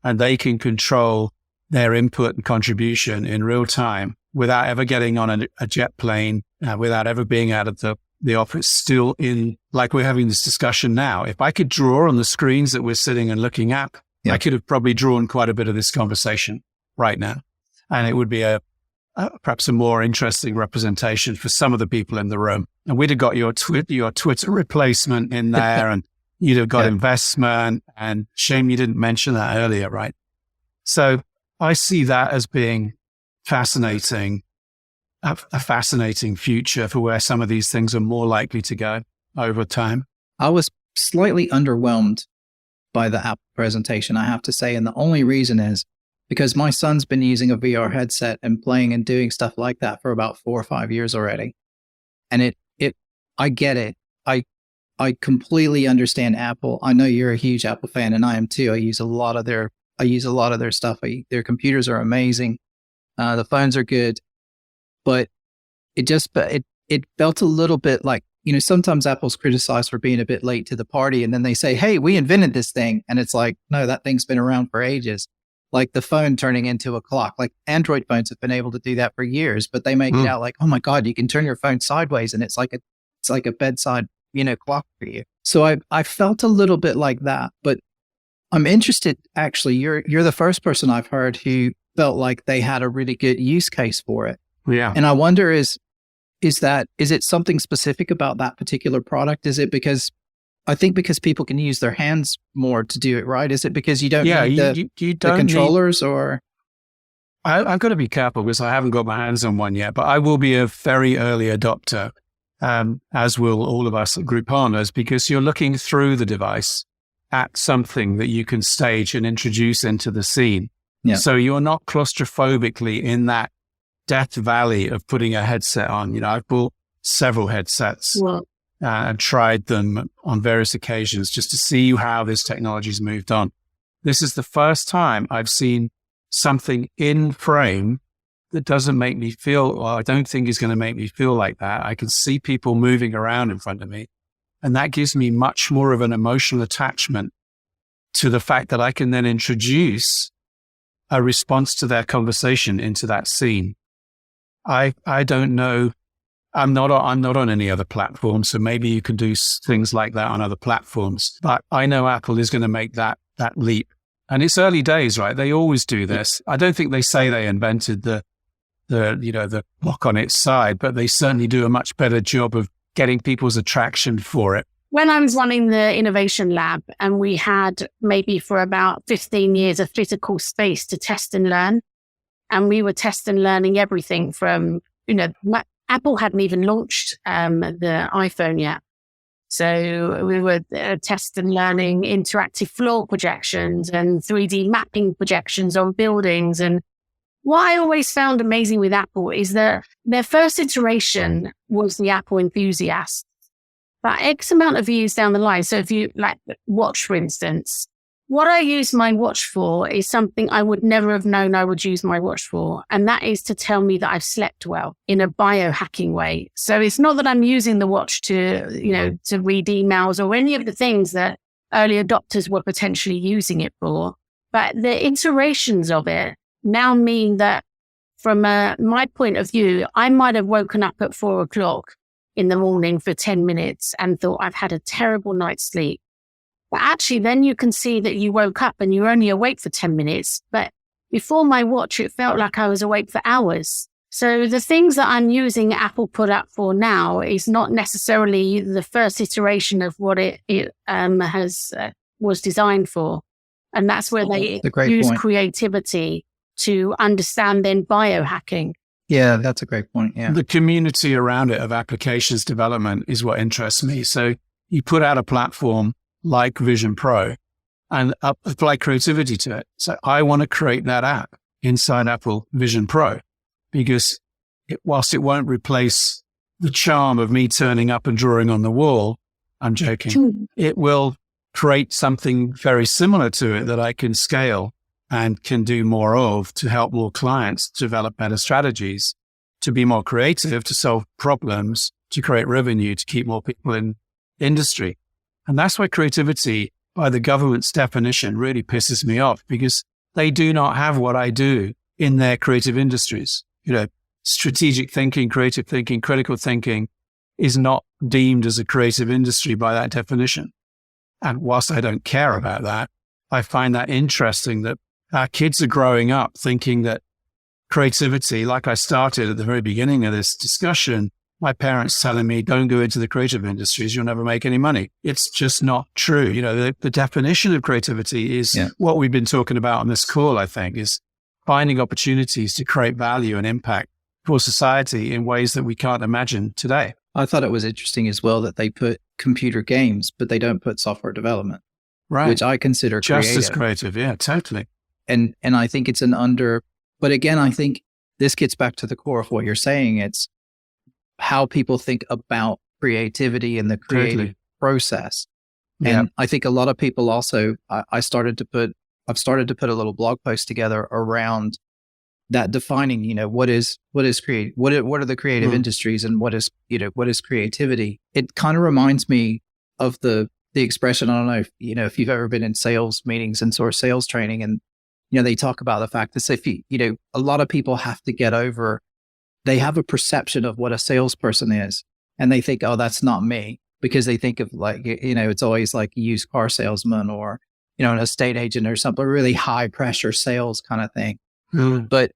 and they can control their input and contribution in real time without ever getting on a jet plane, without ever being out of the office, still in, like we're having this discussion now. If I could draw on the screens that we're sitting and looking at, I could have probably drawn quite a bit of this conversation right now. And it would be perhaps a more interesting representation for some of the people in the room. And we'd have got your Twitter replacement in there, and you'd have got investment, and shame you didn't mention that earlier, right? So I see that as being fascinating, a fascinating future for where some of these things are more likely to go over time. I was slightly underwhelmed by the Apple presentation, I have to say. And the only reason is because my son's been using a VR headset and playing and doing stuff like that for about 4 or 5 years already. And I get it. I completely understand Apple. I know you're a huge Apple fan, and I am too. I use a lot of their stuff. Their computers are amazing. The phones are good, but it felt a little bit like, sometimes Apple's criticized for being a bit late to the party, and then they say, "Hey, we invented this thing," and it's like, no, that thing's been around for ages. Like the phone turning into a clock. Like Android phones have been able to do that for years, but they make it out like, oh my God, you can turn your phone sideways, and it's like a bedside, clock for you. So I felt a little bit like that, but I'm interested. Actually, you're the first person I've heard who felt like they had a really good use case for it. Yeah. And I wonder is it something specific about that particular product? Is it because people can use their hands more to do it, right? Is it because you don't need the controllers or? I've got to be careful because I haven't got my hands on one yet, but I will be a very early adopter, as will all of us at Group Partners, because you're looking through the device at something that you can stage and introduce into the scene. Yeah. So you're not claustrophobically in that death valley of putting a headset on. I've bought several headsets and tried them on various occasions just to see how this technology's moved on. This is the first time I've seen something in frame that doesn't make me feel, well, I don't think is going to make me feel like that. I can see people moving around in front of me. And that gives me much more of an emotional attachment to the fact that I can then introduce a response to their conversation into that scene. I don't know. I'm not on any other platform, so maybe you can do things like that on other platforms. But I know Apple is going to make that leap, and it's early days, right? They always do this. I don't think they say they invented the clock on its side, but they certainly do a much better job of getting people's attraction for it. When I was running the innovation lab, and we had maybe for about 15 years a physical space to test and learn. And we were test and learning everything from, Apple hadn't even launched the iPhone yet. So we were test and learning interactive floor projections and 3D mapping projections on buildings. And what I always found amazing with Apple is that their first iteration was the Apple Enthusiast. But X amount of years down the line, so if you like watch, for instance, what I use my watch for is something I would never have known I would use my watch for. And that is to tell me that I've slept well in a biohacking way. So it's not that I'm using the watch to read emails or any of the things that early adopters were potentially using it for. But the iterations of it now mean that from my point of view, I might have woken up at 4:00 in the morning for 10 minutes and thought I've had a terrible night's sleep. But actually, then you can see that you woke up and you're only awake for 10 minutes. But before my watch, it felt like I was awake for hours. So the things that I'm using Apple product for now is not necessarily the first iteration of what it was designed for. And that's where they use creativity to understand then biohacking. Yeah, that's a great point. Yeah. The community around it of applications development is what interests me. So you put out a platform like Vision Pro and apply creativity to it. So I want to create that app inside Apple Vision Pro because whilst it won't replace the charm of me turning up and drawing on the wall, I'm joking, it will create something very similar to it that I can scale and can do more of to help more clients develop better strategies, to be more creative, to solve problems, to create revenue, to keep more people in industry. And that's why creativity, by the government's definition, really pisses me off because they do not have what I do in their creative industries. Strategic thinking, creative thinking, critical thinking is not deemed as a creative industry by that definition. And whilst I don't care about that, I find that interesting that our kids are growing up thinking that creativity, like I started at the very beginning of this discussion, my parents telling me, don't go into the creative industries, you'll never make any money. It's just not true. The definition of creativity is what we've been talking about on this call, I think, is finding opportunities to create value and impact for society in ways that we can't imagine today. I thought it was interesting as well that they put computer games, but they don't put software development, right? Which I consider just as creative. Yeah, totally. And I think it's but again, I think this gets back to the core of what you're saying. It's how people think about creativity and the creative process. Yeah. And I think a lot of people also, I've started to put a little blog post together around that, defining, what are the creative industries, and what is creativity. It kind of reminds me of the expression. I don't know if you've ever been in sales meetings and sort of sales training, and they talk about the fact that if a lot of people have to get over, they have a perception of what a salesperson is, and they think, oh, that's not me, because they think of it's always like a used car salesman, or an estate agent, or something, really high pressure sales kind of thing. But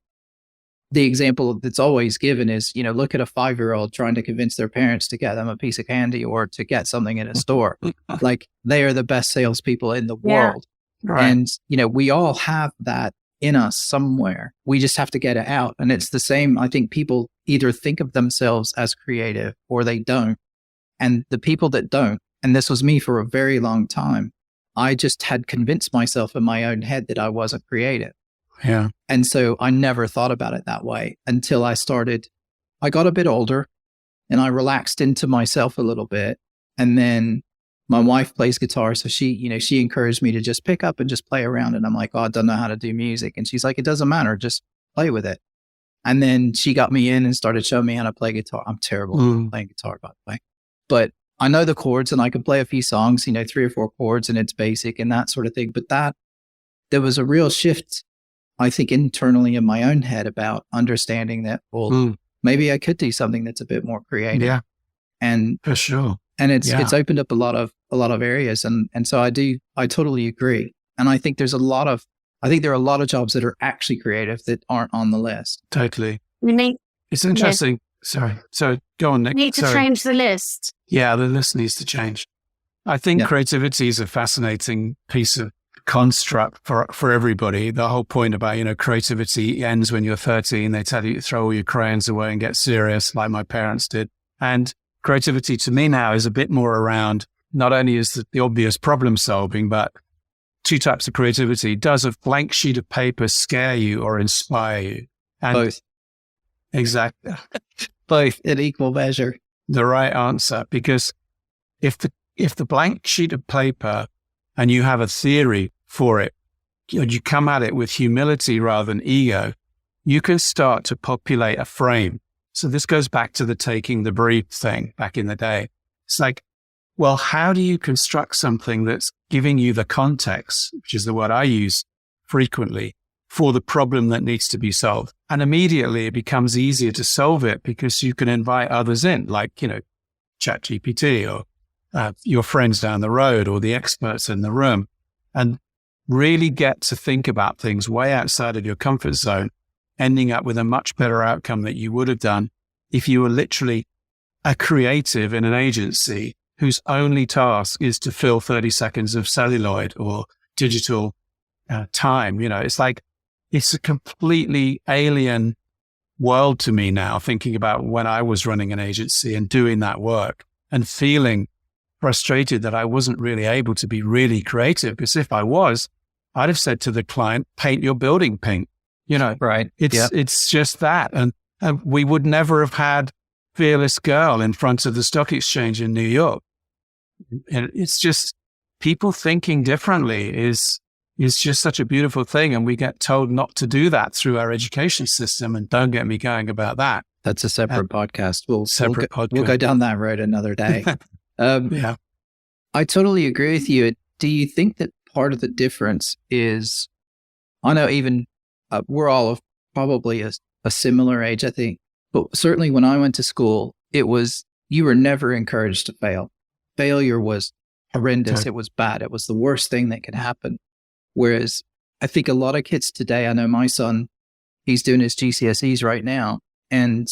the example that's always given is, look at a 5-year-old trying to convince their parents to get them a piece of candy or to get something in a store. Like, they are the best salespeople in the world. Right. And, we all have that in us somewhere. We just have to get it out. And it's the same. I think people either think of themselves as creative or they don't. And the people that don't, and this was me for a very long time, I just had convinced myself in my own head that I wasn't creative. Yeah. And so I never thought about it that way until I got a bit older, and I relaxed into myself a little bit. And then my wife plays guitar. So she encouraged me to just pick up and just play around. And I'm like, oh, I don't know how to do music. And she's like, it doesn't matter. Just play with it. And then she got me in and started showing me how to play guitar. I'm terrible at playing guitar, by the way, but I know the chords and I can play a few songs, 3 or 4 chords, and it's basic and that sort of thing. But there was a real shift, I think, internally in my own head about understanding that, maybe I could do something that's a bit more creative. Yeah. And for sure. And it's opened up a lot of areas. And so I totally agree. And I think there are a lot of jobs that are actually creative that aren't on the list. Totally. It's interesting. Sorry. So go on, Nick. We need to change the list. Yeah, the list needs to change. I think creativity is a fascinating piece of construct for everybody. The whole point about, creativity ends when you're 13. They tell you to throw all your crayons away and get serious, like my parents did. And creativity to me now is a bit more around, not only is the obvious problem solving, but 2 types of creativity. Does a blank sheet of paper scare you or inspire you? And both. Exactly. Both in equal measure. The right answer. Because if the blank sheet of paper and you have a theory for it, you come at it with humility rather than ego, you can start to populate a frame. So this goes back to the taking the brief thing back in the day. It's like, well, how do you construct something that's giving you the context, which is the word I use frequently, for the problem that needs to be solved? And immediately it becomes easier to solve it because you can invite others in, like, ChatGPT or your friends down the road or the experts in the room, and really get to think about things way outside of your comfort zone, ending up with a much better outcome that you would have done if you were literally a creative in an agency whose only task is to fill 30 seconds of celluloid or digital time. It's like, it's a completely alien world to me now, thinking about when I was running an agency and doing that work and feeling frustrated that I wasn't really able to be really creative. Because if I was, I'd have said to the client, paint your building pink. Right. It's just that. And we would never have had Fearless Girl in front of the stock exchange in New York. And it's just, people thinking differently is just such a beautiful thing. And we get told not to do that through our education system. And don't get me going about that. That's a separate podcast. Podcast. We'll go down that road another day. Yeah. I totally agree with you. Do you think that part of the difference is, I know even we're all of probably a similar age, I think, but certainly when I went to school, you were never encouraged to fail. Failure was horrendous. Okay. It was bad. It was the worst thing that could happen. Whereas I think a lot of kids today, I know my son, he's doing his GCSEs right now, and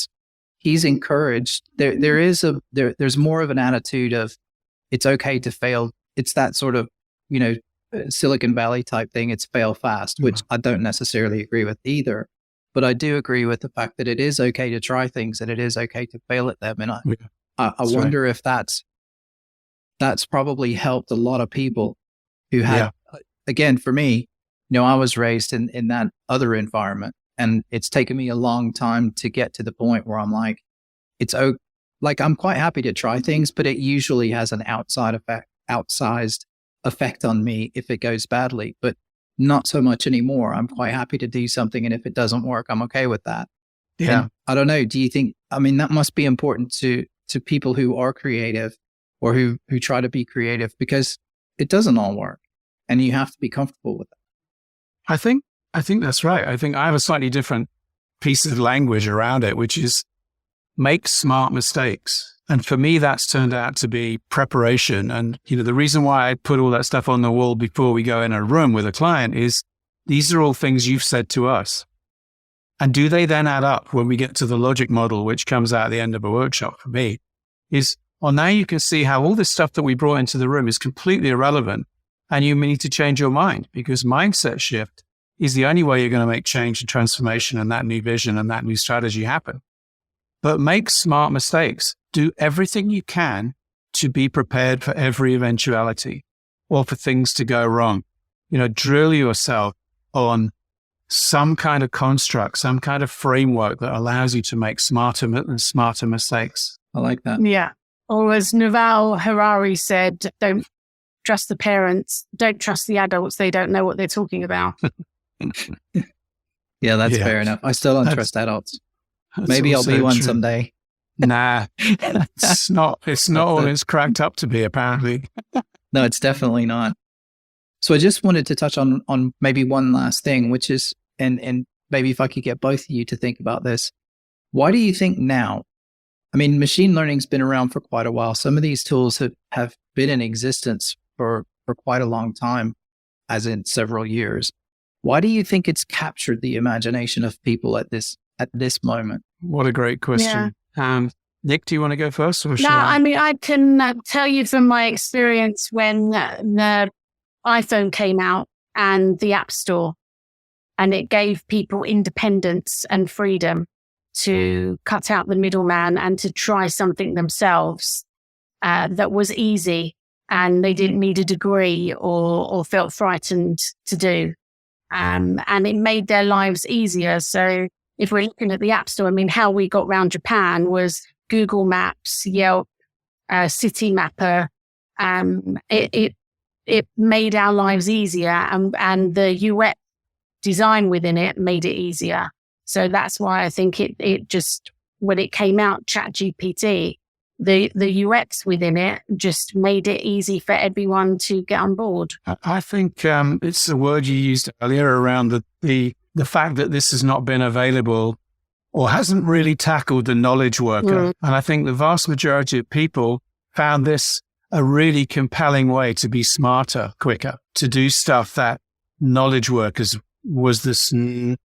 he's encouraged. There's more of an attitude of, it's okay to fail. It's that sort of, Silicon Valley type thing. It's fail fast, which I don't necessarily agree with either. But I do agree with the fact that it is okay to try things and it is okay to fail at them. And I wonder if that's probably helped a lot of people who had, again, for me, I was raised in that other environment, and it's taken me a long time to get to the point where I'm like, like I'm quite happy to try things, but it usually has an outsized effect on me if it goes badly, but not so much anymore. I'm quite happy to do something. And if it doesn't work, I'm okay with that. Yeah. And I don't know. Do you think, I mean, that must be important to people who are creative or who try to be creative, because it doesn't all work and you have to be comfortable with it. I think that's right. I think I have a slightly different piece of language around it, which is make smart mistakes. And for me, that's turned out to be preparation. And, the reason why I put all that stuff on the wall before we go in a room with a client is these are all things you've said to us. And do they then add up when we get to the logic model, which comes out at the end of a workshop for me, is, well, now you can see how all this stuff that we brought into the room is completely irrelevant. And you need to change your mind, because mindset shift is the only way you're going to make change and transformation and that new vision and that new strategy happen. But make smart mistakes. Do everything you can to be prepared for every eventuality or for things to go wrong. Drill yourself on some kind of construct, some kind of framework that allows you to make smarter and smarter mistakes. I like that. Yeah. Or as Yuval Harari said, don't trust the parents, don't trust the adults. They don't know what they're talking about. Yeah, that's fair enough. I still don't trust adults. Maybe I'll be one someday. Nah, it's not all it's cracked up to be, apparently. No, it's definitely not. So I just wanted to touch on maybe one last thing, which is, and maybe if I could get both of you to think about this, why do you think now? I mean, machine learning's been around for quite a while. Some of these tools have been in existence for quite a long time, as in several years. Why do you think it's captured the imagination of people at this moment? What a great question. Yeah. Nick, do you want to go first? Or I mean, I can tell you from my experience when the iPhone came out and the App Store, and it gave people independence and freedom to cut out the middleman and to try something themselves that was easy and they didn't need a degree or felt frightened to do. And it made their lives easier. So if we're looking at the App Store, I mean, how we got around Japan was Google Maps, Yelp, City Mapper. It made our lives easier, and the UX design within it made it easier. So that's why I think it just, when it came out, ChatGPT, the UX within it just made it easy for everyone to get on board. I think it's a word you used earlier around the fact that this has not been available or hasn't really tackled the knowledge worker. And I think the vast majority of people found this a really compelling way to be smarter, quicker, to do stuff that knowledge workers was this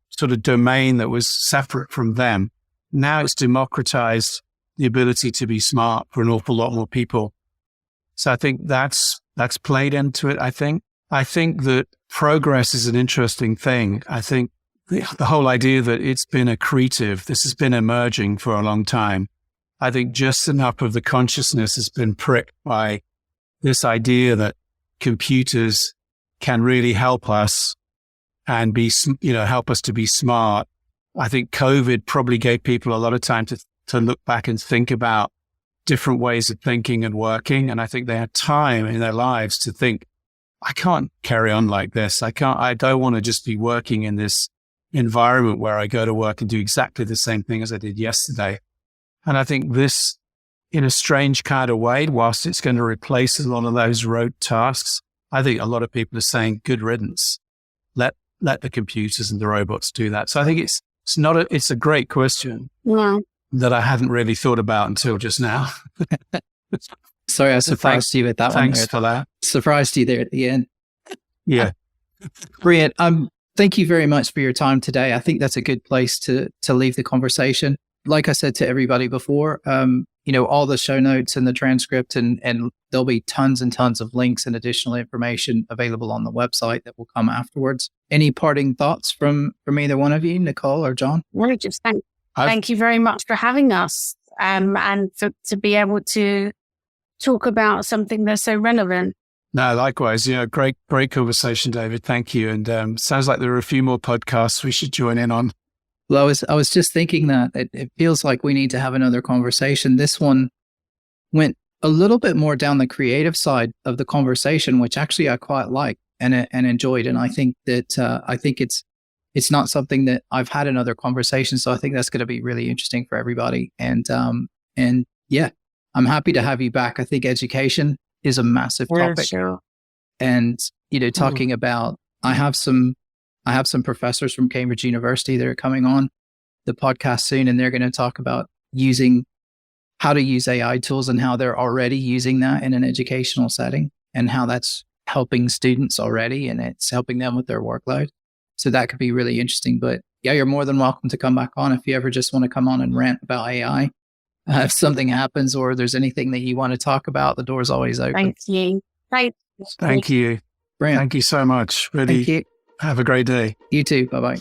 sort of domain that was separate from them. Now it's democratized the ability to be smart for an awful lot more people. So I think that's played into it. I think that progress is an interesting thing. I think the whole idea that it's been accretive, this has been emerging for a long time. I think just enough of the consciousness has been pricked by this idea that computers can really help us and be, help us to be smart. I think COVID probably gave people a lot of time to look back and think about different ways of thinking and working. And I think they had time in their lives to think, I can't carry on like this. I don't want to just be working in this environment where I go to work and do exactly the same thing as I did yesterday. And I think this, in a strange kind of way, whilst it's going to replace a lot of those rote tasks, I think a lot of people are saying, good riddance. Let the computers and the robots do that. So I think it's a great question that I hadn't really thought about until just now. Sorry, I surprised you with that one. Thanks for that. Surprised you there at the end. Yeah. Brilliant. Thank you very much for your time today. I think that's a good place to leave the conversation. Like I said to everybody before, all the show notes and the transcript and there'll be tons and tons of links and additional information available on the website that will come afterwards. Any parting thoughts from either one of you, Nicole or John? Well, just thank you very much for having us and to be able to talk about something that's so relevant. No, likewise. Great conversation, David. Thank you. And sounds like there are a few more podcasts we should join in on. Well, I was just thinking that it feels like we need to have another conversation. This one went a little bit more down the creative side of the conversation, which actually I quite like and enjoyed. And I think that it's not something that I've had in other conversations. So I think that's going to be really interesting for everybody. And yeah, I'm happy to have you back. I think education is a massive topic. Sure. And, talking about, I have some professors from Cambridge University that are coming on the podcast soon, and they're going to talk about how to use AI tools and how they're already using that in an educational setting and how that's helping students already and it's helping them with their workload. So that could be really interesting. But yeah, you're more than welcome to come back on if you ever just want to come on and rant about AI. If something happens or there's anything that you want to talk about, the door's always open. Thank you. Thank you. Brilliant. Thank you so much. Really, Thank you. have a great day. You too. Bye-bye.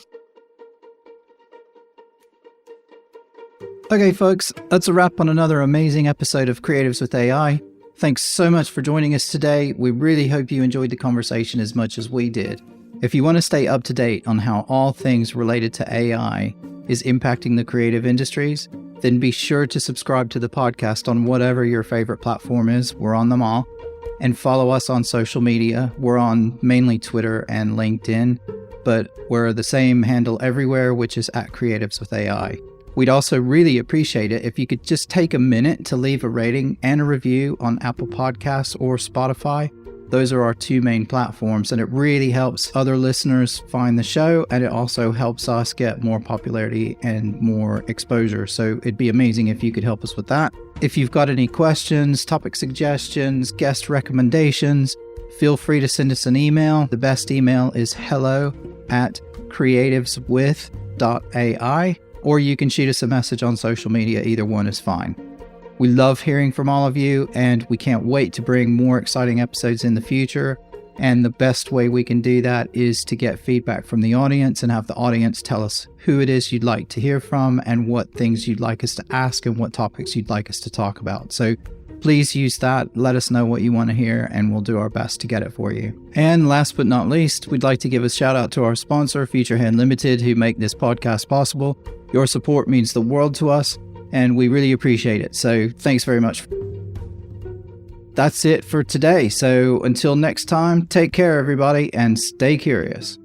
Okay, folks, that's a wrap on another amazing episode of Creatives with AI. Thanks so much for joining us today. We really hope you enjoyed the conversation as much as we did. If you want to stay up to date on how all things related to AI is impacting the creative industries, then be sure to subscribe to the podcast on whatever your favorite platform is. We're on them all. And follow us on social media. We're on mainly Twitter and LinkedIn, but we're the same handle everywhere, which is @Creatives with AI. We'd also really appreciate it if you could just take a minute to leave a rating and a review on Apple Podcasts or Spotify. Those are our two main platforms, and it really helps other listeners find the show, and it also helps us get more popularity and more exposure. So it'd be amazing if you could help us with that. If you've got any questions, topic suggestions, guest recommendations, feel free to send us an email. The best email is hello@creativeswith.ai. Or you can shoot us a message on social media. Either one is fine. We love hearing from all of you, and we can't wait to bring more exciting episodes in the future. And the best way we can do that is to get feedback from the audience and have the audience tell us who it is you'd like to hear from and what things you'd like us to ask and what topics you'd like us to talk about. So please use that. Let us know what you want to hear, and we'll do our best to get it for you. And last but not least, we'd like to give a shout out to our sponsor, Futurehand Limited, who make this podcast possible. Your support means the world to us, and we really appreciate it. So thanks very much. That's it for today. So until next time, take care, everybody, and stay curious.